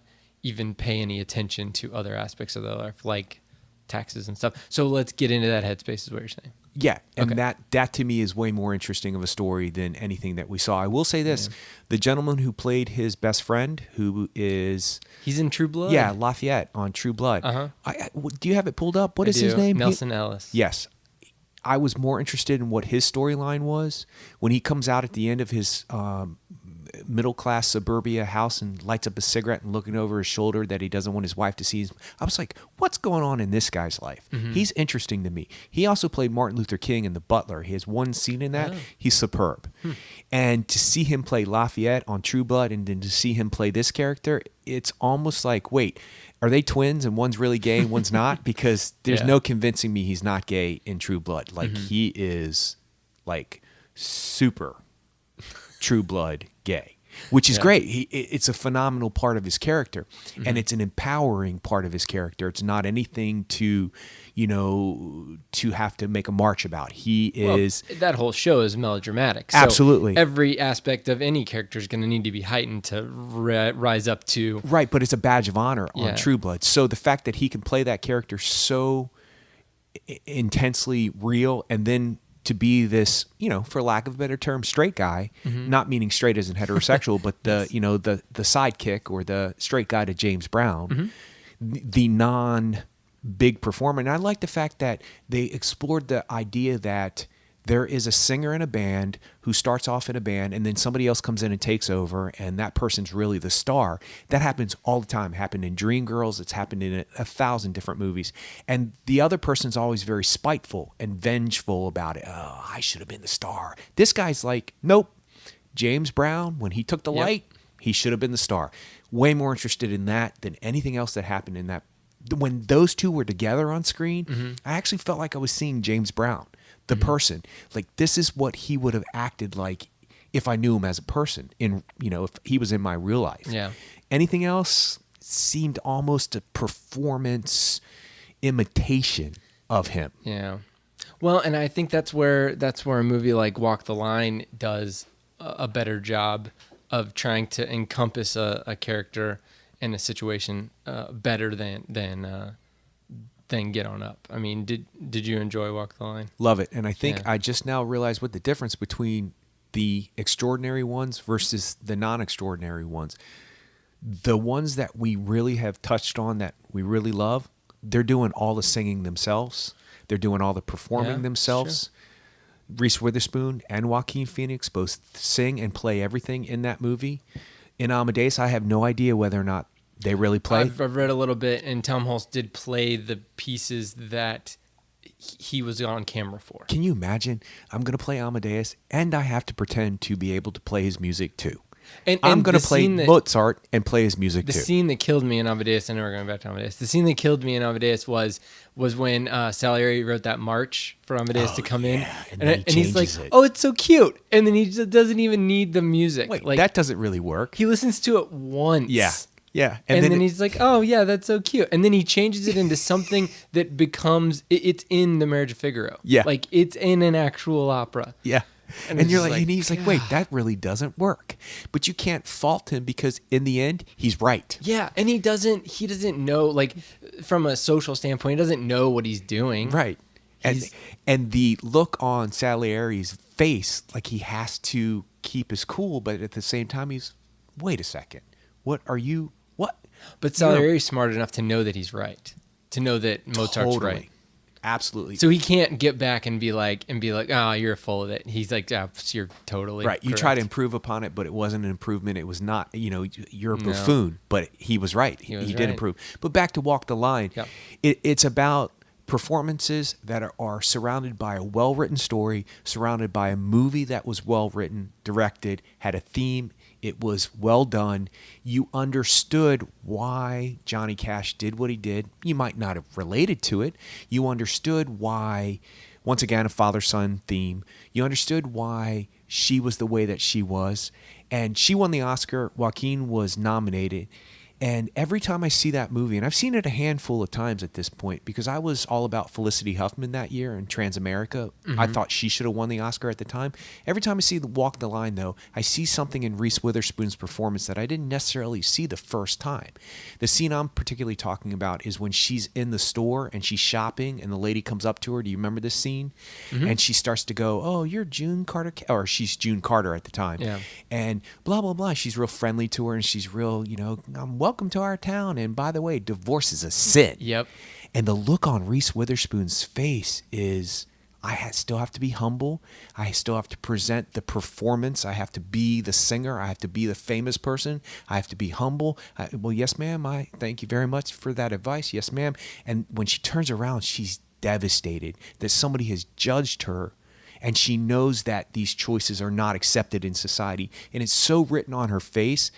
even pay any attention to other aspects of their life, like taxes and stuff. So let's get into that headspace is what you're saying. Yeah, and Okay. that to me is way more interesting of a story than anything that we saw. I will say this, the gentleman who played his best friend, who is... He's in True Blood? Yeah, Lafayette on True Blood. Uh-huh. Do you have it pulled up? What is his do. name? Nelson Ellis. Yes. I was more interested in what his storyline was when he comes out at the end of his middle-class suburbia house and lights up a cigarette and looking over his shoulder that he doesn't want his wife to see. I was like, what's going on in this guy's life? Mm-hmm. He's interesting to me. He also played Martin Luther King in The Butler. He has one scene in that. Oh. He's superb. And to see him play Lafayette on True Blood and then to see him play this character, it's almost like, wait, are they twins and one's really gay and one's not? Because there's Yeah. no convincing me he's not gay in True Blood. Like he is like super True Blood gay, which is Yeah. great. It's a phenomenal part of his character, and it's an empowering part of his character. It's not anything to have to make a march about. He is That whole show is melodramatic. So Absolutely. every aspect of any character is going to need to be heightened to rise up to. right, but it's a badge of honor on Yeah. True Blood. So the fact that he can play that character so intensely real, and then to be this, for lack of a better term, straight guy, not meaning straight as in heterosexual, but the sidekick or the straight guy to James Brown, the non-big performer. And I like the fact that they explored the idea that there is a singer in a band who starts off in a band and then somebody else comes in and takes over, and that person's really the star. That happens all the time. It happened in Dreamgirls. It's happened in 1,000 different movies. And the other person's always very spiteful and vengeful about it. Oh, I should have been the star. This guy's like, nope. James Brown, when he took the Yep. light, he should have been the star. Way more interested in that than anything else that happened in that. When those two were together on screen, I actually felt like I was seeing James Brown, the person. Like, this is what he would have acted like if I knew him as a person, if he was in my real life. Yeah. Anything else seemed almost a performance imitation of him. Yeah. Well, and I think that's where a movie like Walk the Line does a better job of trying to encompass a character and a situation better than Get On Up. I mean, did you enjoy Walk the Line? Love it. And I think Yeah. I just now realized what the difference between the extraordinary ones versus the non-extraordinary ones. The ones that we really have touched on that we really love, they're doing all the singing themselves. They're doing all the performing Yeah, themselves. Reese Witherspoon and Joaquin Phoenix both sing and play everything in that movie. In Amadeus, I have no idea whether or not they really play. I've read a little bit, and Tom Hulce did play the pieces that he was on camera for. Can you imagine? I'm going to play Amadeus, and I have to pretend to be able to play his music too. And I'm going the to play scene that- Mozart and play his music The too. scene that killed me in Amadeus, I know we're going back to Amadeus. The scene that killed me in Amadeus was when Salieri wrote that march for Amadeus to come in, and then he he's like, changes it. "Oh, it's so cute," and then he just doesn't even need the music. Wait, like that doesn't really work. he listens to it once, Yeah. and then he's like, "Oh yeah, that's so cute," and then he changes it into something that becomes it's in the Marriage of Figaro. Yeah. like it's in an actual opera. Yeah. And And it's you're just like, like, and he's like, wait, that really doesn't work. But you can't fault him because in the end, he's right. Yeah, and he doesn't know, like, from a social standpoint, he doesn't know what he's doing. Right. And He's- and the look on Salieri's face, like he has to keep his cool, but at the same time, he's, wait a second, what? But Salieri's smart enough to know that he's right. to know that Mozart's Totally. right. Absolutely. So he can't get back and be like, oh, you're full of it. He's like, yeah, you're totally right. You correct. try to improve upon it, but it wasn't an improvement. It was not, you're a No. buffoon, but he was right. He was did right. improve. But back to Walk the Line. Yep. It's about performances that are surrounded by a well-written story, surrounded by a movie that was well-written, directed, had a theme. It was well done. You understood why Johnny Cash did what he did. You might not have related to it. You understood why, once again, a father-son theme. You understood why she was the way that she was. And she won the Oscar. Joaquin was nominated. And every time I see that movie, and I've seen it a handful of times at this point, because I was all about Felicity Huffman that year in Transamerica. I thought she should have won the Oscar at the time. Every time I see Walk the Line, though, I see something in Reese Witherspoon's performance that I didn't necessarily see the first time. The scene I'm particularly talking about is when she's in the store and she's shopping, and the lady comes up to her. Do you remember this scene? And she starts to go, "Oh, you're June Carter," or she's June Carter at the time. Yeah. And blah, blah, blah. She's real friendly to her, and she's real, welcome to our town. And by the way, divorce is a sin. Yep. And the look on Reese Witherspoon's face is, still have to be humble. I still have to present the performance. I have to be the singer. I have to be the famous person. I have to be humble. Well, yes, ma'am. I thank you very much for that advice. Yes, ma'am. And when she turns around, she's devastated that somebody has judged her. And she knows that these choices are not accepted in society. And it's so written on her face.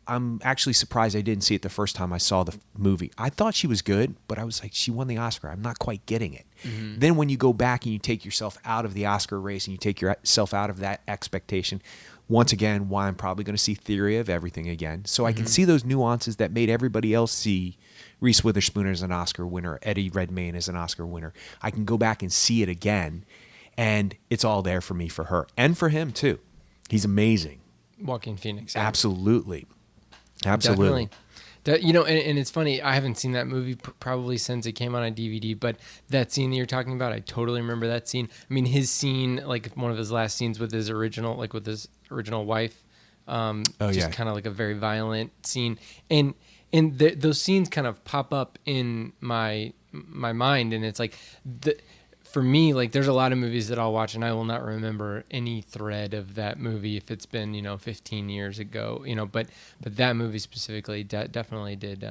I'm actually surprised I didn't see it the first time I saw the movie. I thought she was good, but I was like, she won the Oscar. I'm not quite getting it. Then when you go back and you take yourself out of the Oscar race and you take yourself out of that expectation, once again, why I'm probably going to see Theory of Everything again. So I can see those nuances that made everybody else see Reese Witherspoon as an Oscar winner, Eddie Redmayne as an Oscar winner. I can go back and see it again, and it's all there for me for her. And for him, too. He's amazing. Joaquin Phoenix. Yeah. Absolutely. Absolutely. Definitely. And it's funny, I haven't seen that movie probably since it came out on DVD, but that scene that you're talking about, I totally remember that scene. I mean, his scene, like one of his last scenes with his original wife, just kind of like a very violent scene. And those scenes kind of pop up in my mind, and it's like, for me, like there's a lot of movies that I'll watch and I will not remember any thread of that movie if it's been 15 years ago, but that movie specifically definitely did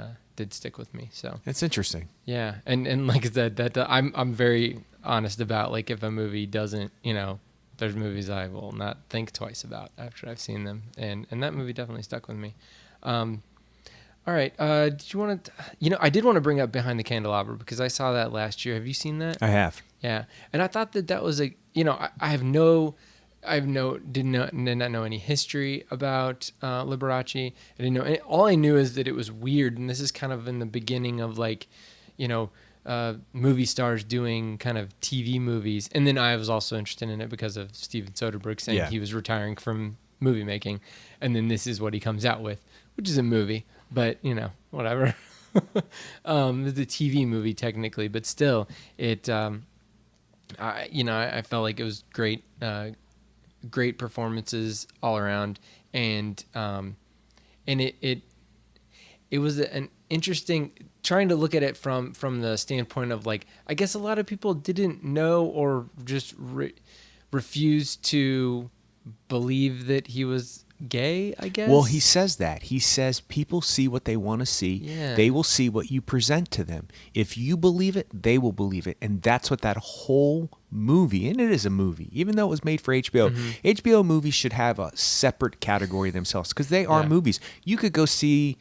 stick with me. So it's interesting. Yeah, and like I said, that I'm very honest about, like, if a movie doesn't, there's movies I will not think twice about after I've seen them, and that movie definitely stuck with me. All right. Did you want to? I did want to bring up Behind the Candelabra because I saw that last year. Have you seen that? I have. Yeah, and I thought that was did not know any history about Liberace. I didn't know. All I knew is that it was weird, and this is kind of in the beginning of movie stars doing kind of TV movies. And then I was also interested in it because of Steven Soderbergh saying he was retiring from movie making, and then this is what he comes out with, which is a movie. But whatever. It's a TV movie technically, but still, it. I felt like it was great, great performances all around, and it was an interesting, trying to look at it from the standpoint of, like, I guess a lot of people didn't know or just refused to believe that he was gay, I guess. Well, he says that. He says people see what they want to see. Yeah. They will see what you present to them. If you believe it, they will believe it. And that's what that whole movie, and it is a movie, even though it was made for HBO. HBO movies should have a separate category themselves because they are movies. You could go see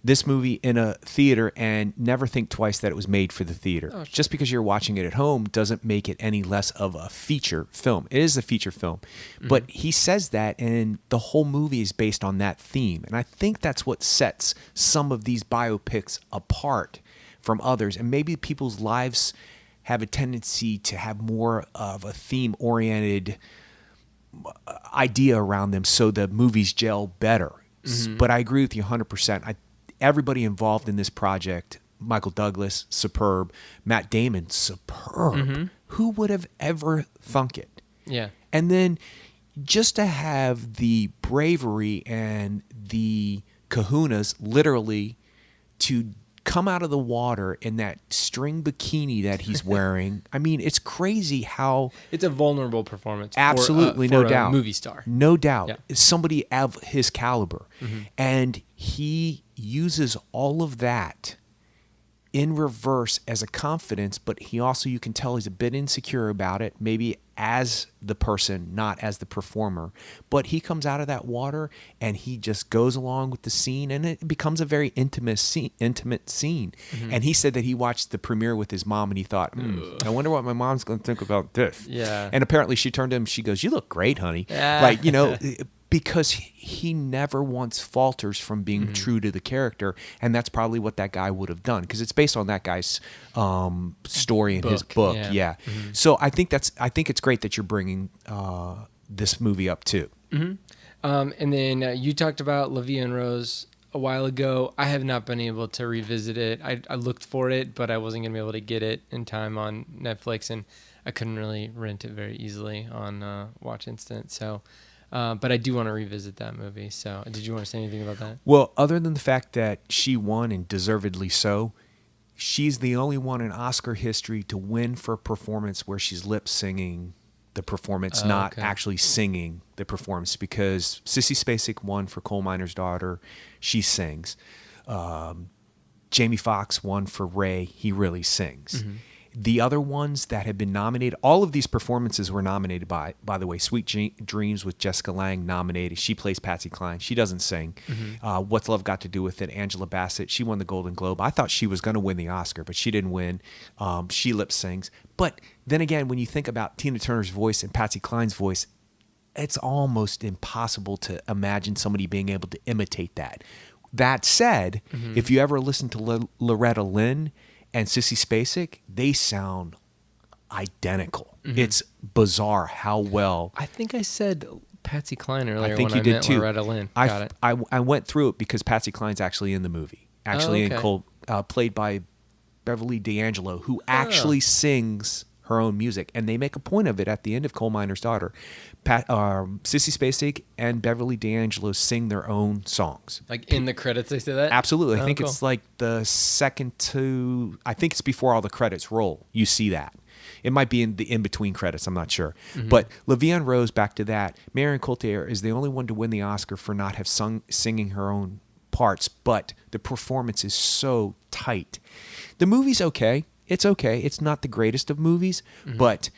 this movie in a theater and never think twice that it was made for the theater. Oh, sure. Just because you're watching it at home doesn't make it any less of a feature film. It is a feature film. But he says that, and the whole movie is based on that theme. And I think that's what sets some of these biopics apart from others. And maybe people's lives have a tendency to have more of a theme-oriented idea around them, so the movies gel better. But I agree with you 100%. Everybody involved in this project, Michael Douglas, superb. Matt Damon, superb. Who would have ever thunk it? Yeah. And then just to have the bravery and the kahunas, literally, to come out of the water in that string bikini that he's wearing. I mean, it's crazy how It's a vulnerable performance. absolutely for no a doubt movie star. no doubt Yeah. somebody of his caliber, and he uses all of that in reverse as a confidence, but he also, you can tell he's a bit insecure about it, maybe as the person, not as the performer. But he comes out of that water and he just goes along with the scene, and it becomes a very intimate scene. And he said that he watched the premiere with his mom and he thought, I wonder what my mom's going to think about this. Yeah. And apparently she turned to him, she goes, "You look great, honey." Ah. Like, you know, because he never once falters from being true to the character, and that's probably what that guy would have done, because it's based on that guy's story in his book. Yeah. So I think it's great that you're bringing this movie up too. And then you talked about La Vie en Rose a while ago. I have not been able to revisit it. I looked for it, but I wasn't going to be able to get it in time on Netflix, and I couldn't really rent it very easily on Watch Instant. So, but I do want to revisit that movie. So did you want to say anything about that? Well, other than the fact that she won, and deservedly so, she's the only one in Oscar history to win for a performance where she's lip singing the performance, not actually singing the performance, because Sissy Spacek won for Coal Miner's Daughter. She sings. Jamie Foxx won for Ray. He really sings. The other ones that have been nominated, all of these performances were nominated by the way, Sweet Dreams with Jessica Lange, nominated. She plays Patsy Cline. She doesn't sing. What's Love Got to Do with It? Angela Bassett. She won the Golden Globe. I thought she was going to win the Oscar, but she didn't win. She lip sings. But then again, when you think about Tina Turner's voice and Patsy Cline's voice, it's almost impossible to imagine somebody being able to imitate that. That said, if you ever listen to Loretta Lynn and Sissy Spacek, they sound identical. It's bizarre how well. I think I said Patsy Cline earlier. I think when you I did meant too. Loretta Lynn. Got it. I went through it because Patsy Cline's actually in the movie. Actually, okay. in Cole, played by Beverly D'Angelo, who actually sings her own music, and they make a point of it at the end of Coal Miner's Daughter. Sissy Spacek and Beverly D'Angelo sing their own songs. Like in the credits, they say that? Absolutely. I think cool. it's like the second to, I think it's before all the credits roll. You see that. It might be in the in-between credits. I'm not sure. But La Vie en Rose, back to that, Marion Cotillard is the only one to win the Oscar for not have singing her own parts, but the performance is so tight. The movie's okay. It's okay. It's not the greatest of movies, but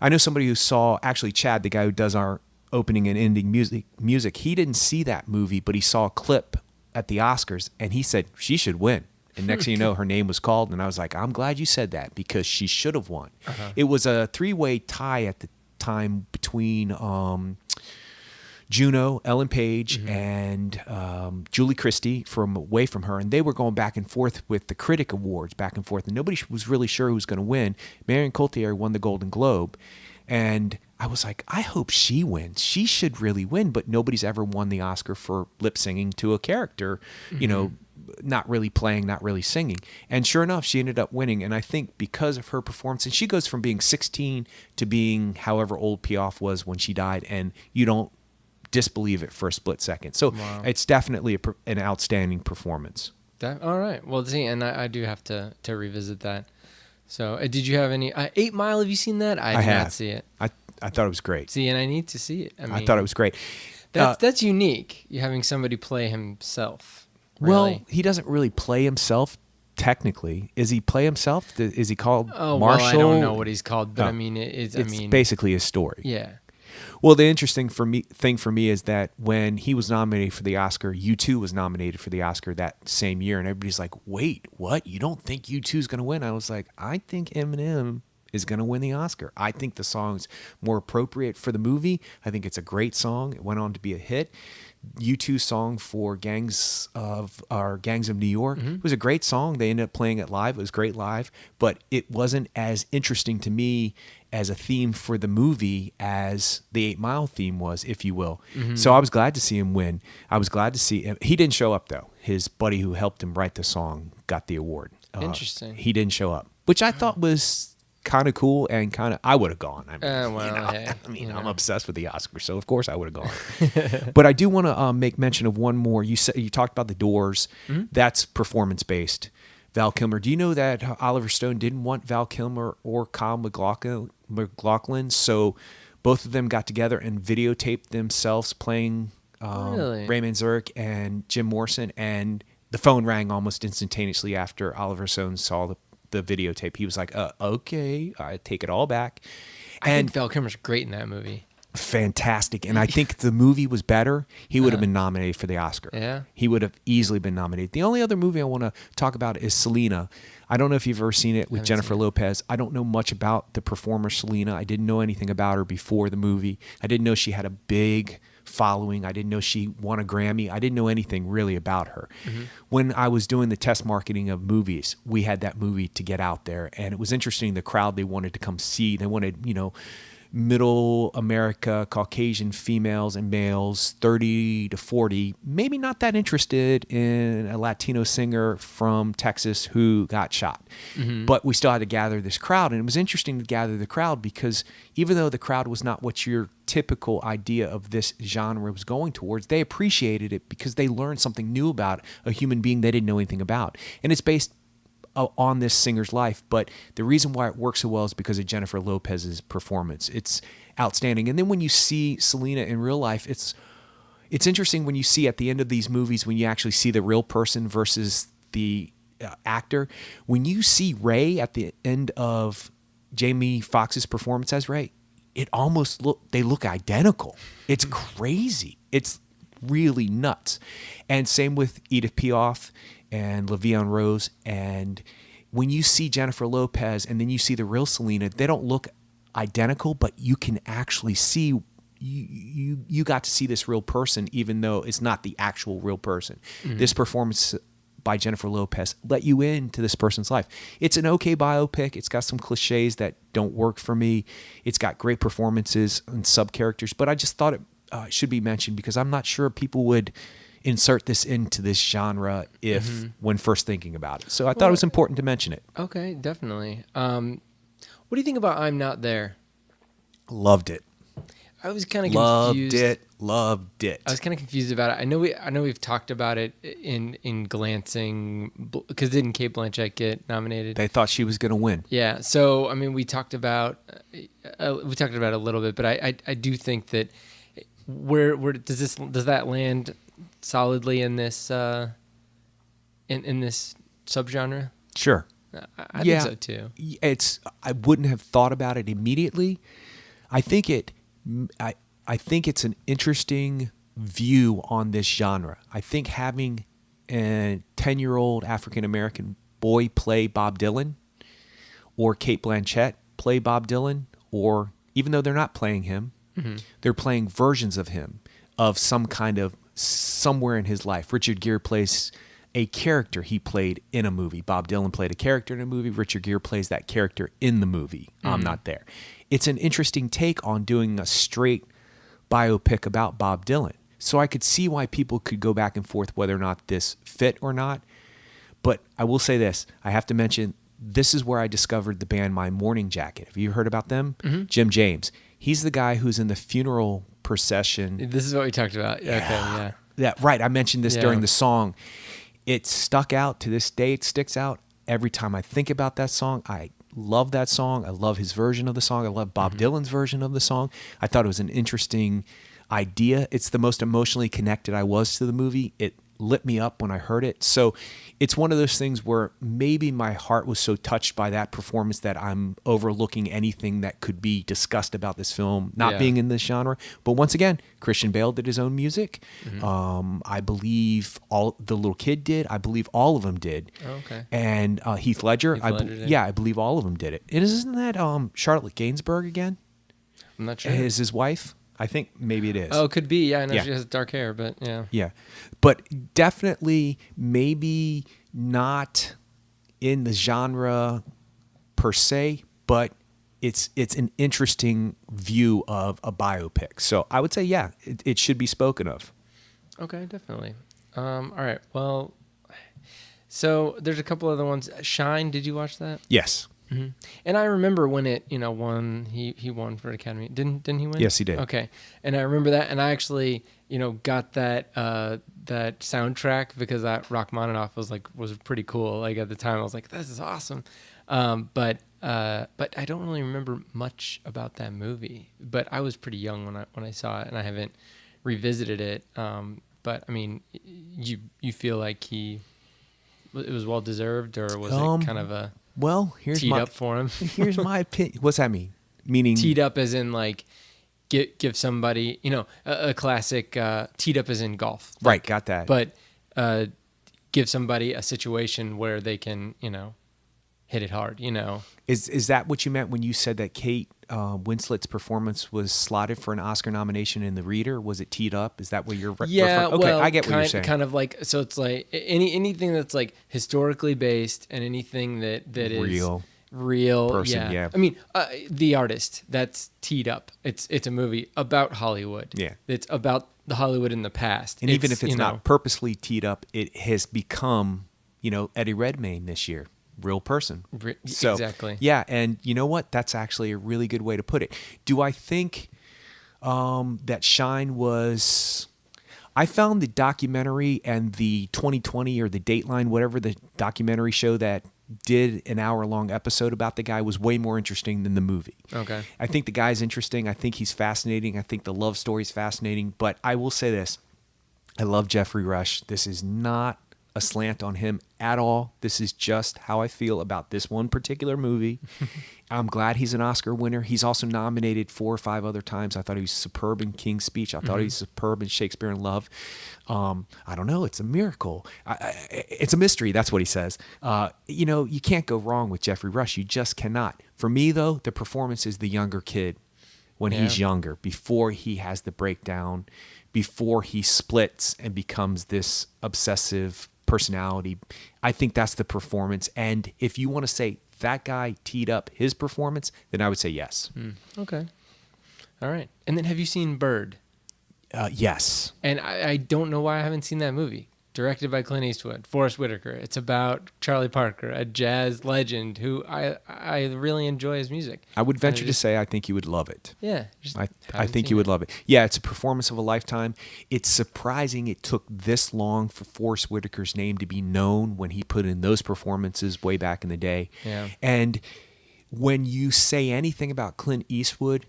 I know somebody who saw, actually Chad, the guy who does our opening and ending music, he didn't see that movie, but he saw a clip at the Oscars, and he said she should win. And next thing you know, her name was called, and I was like, I'm glad you said that, because she should have won. It was a 3-way tie at the time between Juno, Ellen Page, and Julie Christie away from her, and they were going back and forth with the Critic Awards, back and forth, and nobody was really sure who was going to win. Marion Cotillard won the Golden Globe, and I was like, I hope she wins. She should really win, but nobody's ever won the Oscar for lip singing to a character, you know, not really playing, not really singing. And sure enough, she ended up winning. And I think because of her performance, and she goes from being 16 to being however old Piaf was when she died, and you don't disbelieve it for a split second. So it's definitely an outstanding performance. All right. Well, see, and I do have to revisit that. So did you have any 8 Mile? Have you seen that? I did not see it. I thought it was great. See, and I need to see it. I thought it was great. That's unique. You having somebody play himself. Really. Well, he doesn't really play himself technically. Is he play himself? Is he called Marshall? Well, I don't know what he's called, but I mean, it's basically his story. Yeah. Well, the interesting thing for me is that when he was nominated for the Oscar, U2 was nominated for the Oscar that same year, and everybody's like, "Wait, what? You don't think U2 is going to win?" I was like, "I think Eminem is going to win the Oscar. I think the song's more appropriate for the movie. I think it's a great song. It went on to be a hit. U2's song for Gangs of New York was a great song. They ended up playing it live. It was great live, but it wasn't as interesting to me as a theme for the movie as the 8 Mile theme was, if you will. So I was glad to see him win. I was glad to see him. He didn't show up, though. His buddy who helped him write the song got the award. Interesting. He didn't show up, which I thought was kind of cool, and kind of I would have gone. I mean, I'm obsessed with the Oscars, so of course I would have gone. But I do want to make mention of one more. You talked about The Doors. That's performance based. Val Kilmer. Do you know that Oliver Stone didn't want Val Kilmer or Kyle MacLachlan? So both of them got together and videotaped themselves playing Really? Ray Manzarek and Jim Morrison, and the phone rang almost instantaneously after Oliver Stone saw the videotape. He was like, okay, I take it all back. I think Val Kilmer's great in that movie. Fantastic. And I think if the movie was better, he would have been nominated for the Oscar. Yeah. He would have easily been nominated. The only other movie I want to talk about is Selena. I don't know if you've ever seen it with Jennifer Lopez. I don't know much about the performer Selena. I didn't know anything about her before the movie. I didn't know she had a big following. I didn't know she won a Grammy. I didn't know anything really about her. When I was doing the test marketing of movies, we had that movie to get out there. And it was interesting, the crowd they wanted to come see. They wanted, middle America, Caucasian females and males, 30 to 40, maybe not that interested in a Latino singer from Texas who got shot. But we still had to gather this crowd. And it was interesting to gather the crowd because even though the crowd was not what your typical idea of this genre was going towards, they appreciated it because they learned something new about a human being they didn't know anything about. And it's based on this singer's life, but the reason why it works so well is because of Jennifer Lopez's performance. It's outstanding. And then when you see Selena in real life, it's interesting when you see at the end of these movies, when you actually see the real person versus the actor. When you see Ray at the end of Jamie Foxx's performance as Ray, it almost they look identical. It's crazy. It's really nuts. And same with Edith Piaf and LaVion Rose. And when you see Jennifer Lopez and then you see the real Selena, they don't look identical, but you can actually see you got to see this real person, even though it's not the actual real person. This performance by Jennifer Lopez let you into this person's life. It's an okay biopic. It's got some cliches that don't work for me. It's got great performances and sub-characters, but I just thought it should be mentioned because I'm not sure people would insert this into this genre when first thinking about it. So I thought it was important to mention it. Okay, definitely. What do you think about I'm Not There? Loved it. I was kind of confused. Loved it. I was kind of confused about it. I know we've talked about it in glancing because didn't Cate Blanchett get nominated? They thought she was going to win. Yeah. So I mean, we talked about it a little bit, but I do think that where does that land solidly in this in this subgenre? Sure. I think so too. I wouldn't have thought about it immediately. I think it's an interesting view on this genre. I think having a 10-year-old African-American boy play Bob Dylan or Cate Blanchett play Bob Dylan, or even though they're not playing him, they're playing versions of him, of some kind of somewhere in his life. Richard Gere plays a character he played in a movie. Bob Dylan played a character in a movie. Richard Gere plays that character in the movie. I'm Not There. It's an interesting take on doing a straight biopic about Bob Dylan. So I could see why people could go back and forth whether or not this fit or not. But I will say this. I have to mention, this is where I discovered the band My Morning Jacket. Have you heard about them? Jim James. He's the guy who's in the funeral procession. This is what we talked about. Yeah. Okay, yeah. Yeah, right. I mentioned this during the song. It stuck out to this day. It sticks out every time I think about that song. I love that song. I love his version of the song. I love Bob Dylan's version of the song. I thought it was an interesting idea. It's the most emotionally connected I was to the movie. It lit me up when I heard it. So it's one of those things where maybe my heart was so touched by that performance that I'm overlooking anything that could be discussed about this film not being in this genre. But once again, Christian Bale did his own music. I believe the little kid did. I believe all of them did. Oh, okay. And Heath Ledger, Heath Ledger did. I believe all of them did it. And isn't that Charlotte Gainsbourg again? I'm not sure. Is his wife? I think maybe it is. Oh, it could be. Yeah, I know she has dark hair, but yeah. Yeah. But definitely maybe not in the genre per se, but it's an interesting view of a biopic. So I would say, it should be spoken of. Okay, definitely. All right. Well, so there's a couple other ones. Shine, did you watch that? Yes. And I remember when it, won. He won for Academy. Didn't he win? Yes, he did. Okay, and I remember that, and I actually, got that that soundtrack because that Rachmaninoff was pretty cool. Like at the time, I was like, this is awesome. But I don't really remember much about that movie. But I was pretty young when I saw it, and I haven't revisited it. But I mean, you feel like it was well deserved, or was it kind of a Well, here's teed up for him? Here's my opinion. What's that mean? Meaning Teed up as in like give somebody, a classic teed up as in golf. Right, got that. But give somebody a situation where they can, hit it hard, Is that what you meant when you said that Kate Winslet's performance was slotted for an Oscar nomination in The Reader? Was it teed up? Is that what you're Yeah, referring? Okay, I get what you're saying. Kind of like, so it's like anything that's like historically based and anything that is real person, yeah. I mean, The Artist, that's teed up. It's a movie about Hollywood. Yeah. It's about the Hollywood in the past. And even if it's not purposely teed up, it has become, Eddie Redmayne this year. Real person. So, exactly. Yeah, and you know what? That's actually a really good way to put it. Do I think that Shine was... I found the documentary and the 2020 or the Dateline, whatever the documentary show that did an hour-long episode about the guy was way more interesting than the movie. Okay. I think the guy's interesting. I think he's fascinating. I think the love story's fascinating. But I will say this. I love Jeffrey Rush. This is not a slant on him at all. This is just how I feel about this one particular movie. I'm glad he's an Oscar winner. He's also nominated 4 or 5 other times. I thought he was superb in King's Speech. I thought he was superb in Shakespeare in Love. I don't know. It's a miracle. It's a mystery. That's what he says. You can't go wrong with Jeffrey Rush. You just cannot. For me, though, the performance is the younger kid when he's younger, before he has the breakdown, before he splits and becomes this obsessive personality. I think that's the performance. And if you want to say that guy teed up his performance, then I would say yes. Okay. All right. And then have you seen Bird? Yes. And I don't know why I haven't seen that movie. Directed by Clint Eastwood, Forrest Whitaker. It's about Charlie Parker, a jazz legend who I really enjoy his music. I would venture to say I think you would love it. Yeah. I think you would love it. Yeah, it's a performance of a lifetime. It's surprising it took this long for Forrest Whitaker's name to be known when he put in those performances way back in the day. Yeah. And when you say anything about Clint Eastwood,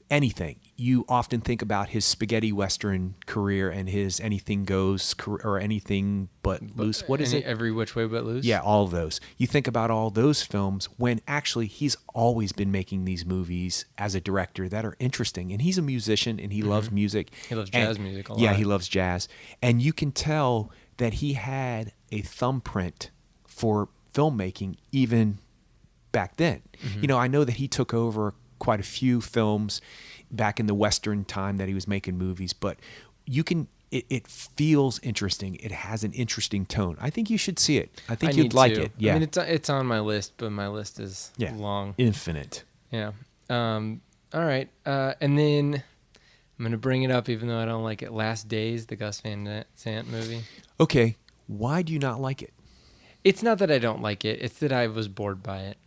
anything, you often think about his spaghetti western career and his Anything Goes or Anything But Loose. What is it? Every Which Way But Loose? Yeah, all of those. You think about all those films when actually he's always been making these movies as a director that are interesting. And he's a musician and he loves music. He loves jazz music a lot. Yeah, he loves jazz. And you can tell that he had a thumbprint for filmmaking even back then. I know that he took over quite a few films back in the Western time that he was making movies, but it feels interesting. It has an interesting tone. I think you should see it. I think you'd like it. Yeah. I mean, it's on my list, but my list is long. Infinite. Yeah. All right. And then I'm going to bring it up, even though I don't like it. Last Days, the Gus Van Sant movie. Okay. Why do you not like it? It's not that I don't like it. It's that I was bored by it.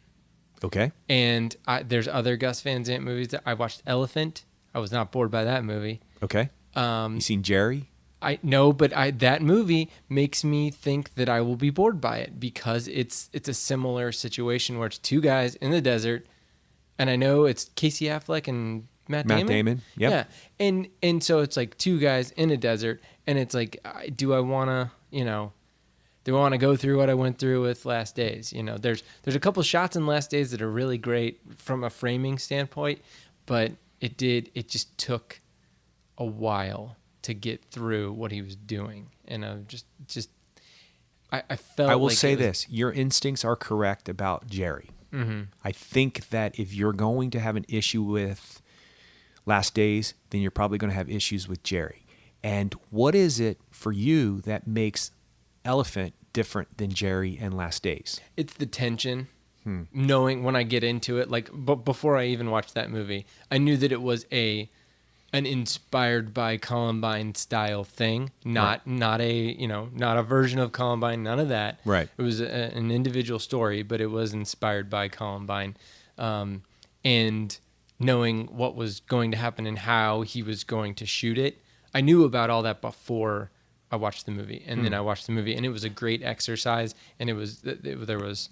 Okay. And there's other Gus Van Sant movies that I watched. Elephant. I was not bored by that movie. Okay. You seen Jerry? I know, but that movie makes me think that I will be bored by it because it's a similar situation where it's 2 guys in the desert, and I know it's Casey Affleck and Matt Damon. Yep. Yeah. And so it's like 2 guys in a desert, and it's like, do I want to go through what I went through with Last Days? There's a couple shots in Last Days that are really great from a framing standpoint, but it just took a while to get through what he was doing. And I felt I will like say this. Your instincts are correct about Jerry. Mm-hmm. I think that if you're going to have an issue with Last Days, then you're probably going to have issues with Jerry. And what is it for you that makes Elephant different than Jerry and Last Days? It's the tension. Knowing when I get into it, before I even watched that movie, I knew that it was a an inspired by Columbine style thing, not a version of Columbine, none of that. Right. It was an individual story, but it was inspired by Columbine, and knowing what was going to happen and how he was going to shoot it. I knew about all that before I watched the movie, and then I watched the movie, and it was a great exercise, and it was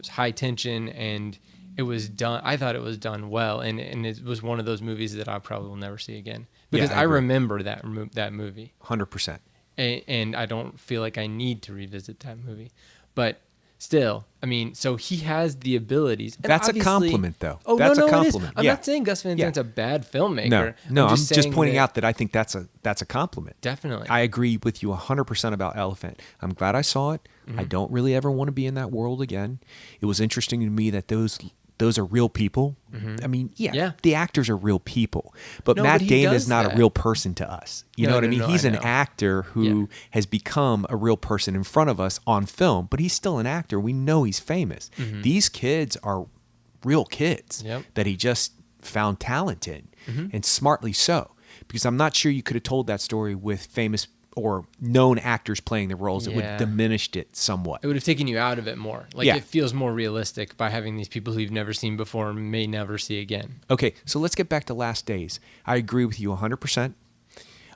high tension, and it was done. I thought it was done well, and it was one of those movies that I probably will never see again because I remember that movie 100%. and I don't feel like I need to revisit that movie, but still, I mean, so he has the abilities. And That's a compliment, though. Oh, that's no, a it is. compliment. I'm not saying Gus Van Sant's a bad filmmaker. No, I'm just saying pointing that- out that I think that's a compliment. Definitely. I agree with you 100% about Elephant. I'm glad I saw it. I don't really ever want to be in that world again. It was interesting to me that those are real people. I mean, the actors are real people. But No, Matt but he Damon does is not that. a real person to us. You know what I mean? He's an actor who has become a real person in front of us on film, but he's still an actor. We know he's famous. These kids are real kids that he just found talent in, and smartly so. Because I'm not sure you could have told that story with famous or known actors playing the roles. It would have diminished it somewhat. It would have taken you out of it more. Like it feels more realistic by having these people who you've never seen before and may never see again. Okay, so let's get back to Last Days. I agree with you 100%.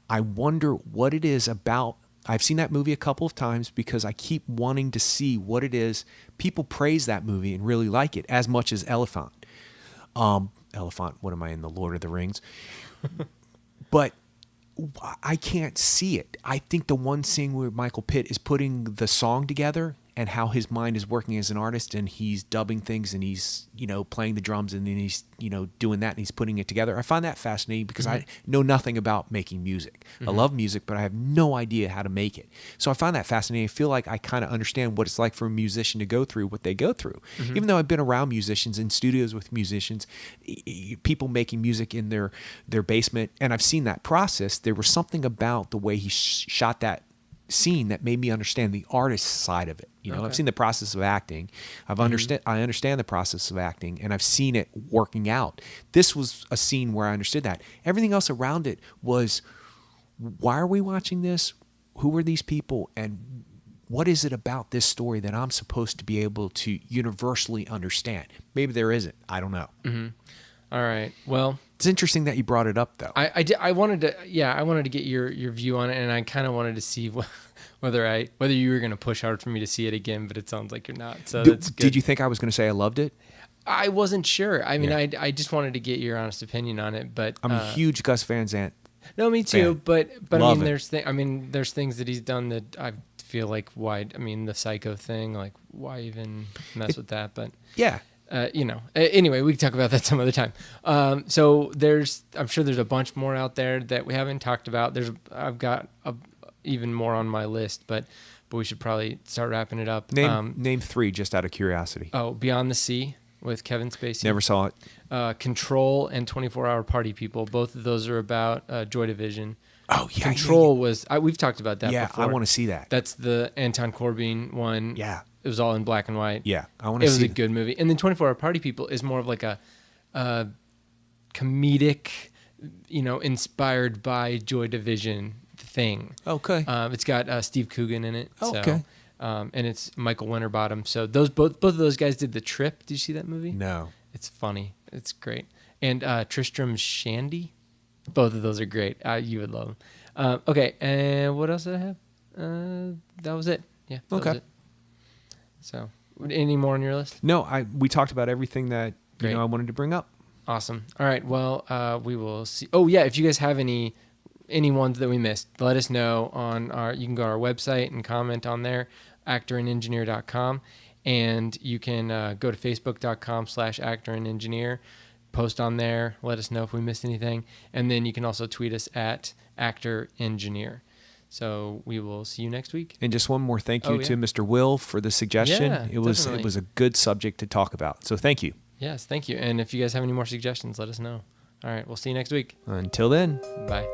I wonder what it is about. I've seen that movie a couple of times because I keep wanting to see what it is. People praise that movie and really like it as much as Elephant. Elephant, what am I in, The Lord of the Rings? But I can't see it. I think the one scene where Michael Pitt is putting the song together and how his mind is working as an artist and he's dubbing things and he's, playing the drums and then he's, doing that and he's putting it together. I find that fascinating because I know nothing about making music. I love music, but I have no idea how to make it. So I find that fascinating. I feel like I kind of understand what it's like for a musician to go through what they go through. Even though I've been around musicians, in studios with musicians, people making music in their basement, and I've seen that process. There was something about the way he shot that scene that made me understand the artist side of it. I've seen the process of acting. I understand the process of acting, and I've seen it working out. This was a scene where I understood that. Everything else around it was, why are we watching this? Who are these people? And what is it about this story that I'm supposed to be able to universally understand? Maybe there isn't. I don't know. All right. Well, it's interesting that you brought it up, though. I wanted to get your view on it, and I kind of wanted to see whether you were going to push hard for me to see it again, but it sounds like you're not. So that's good. Did you think I was going to say I loved it? I wasn't sure. I mean, I just wanted to get your honest opinion on it, but I'm a huge Gus Van Sant. No, me too. fan. But Love I mean, there's things that he's done that I feel like the Psycho thing, like why even mess with that? But yeah. Anyway, we can talk about that some other time. So I'm sure there's a bunch more out there that we haven't talked about. I've got even more on my list, but we should probably start wrapping it up. Name three, just out of curiosity. Oh, Beyond the Sea with Kevin Spacey. Never saw it. Control and 24-Hour Party People. Both of those are about Joy Division. Oh, yeah. Control was, we've talked about that before. I want to see that. That's the Anton Corbijn one. Yeah. It was all in black and white. Yeah, I want to see it. It was a good movie. And then 24-Hour Party People is more of like a comedic, inspired by Joy Division thing. Okay. It's got Steve Coogan in it. Oh, okay. And it's Michael Winterbottom. So both of those guys did The Trip. Did you see that movie? No. It's funny. It's great. And Tristram Shandy. Both of those are great. You would love them. Okay. And what else did I have? That was it. Yeah. That was it. So, any more on your list? No, we talked about everything that I wanted to bring up. Awesome. All right. Well, we will see. Oh yeah, if you guys have any ones that we missed, let us know on you can go to our website and comment on there, actorandengineer.com, and you can go to facebook.com/actorandengineer, post on there, let us know if we missed anything, and then you can also tweet us at actorengineer. So we will see you next week. And just one more thank you to Mr. Will for the suggestion. Yeah, it was a good subject to talk about. So thank you. Yes, thank you. And if you guys have any more suggestions, let us know. All right, we'll see you next week. Until then. Bye.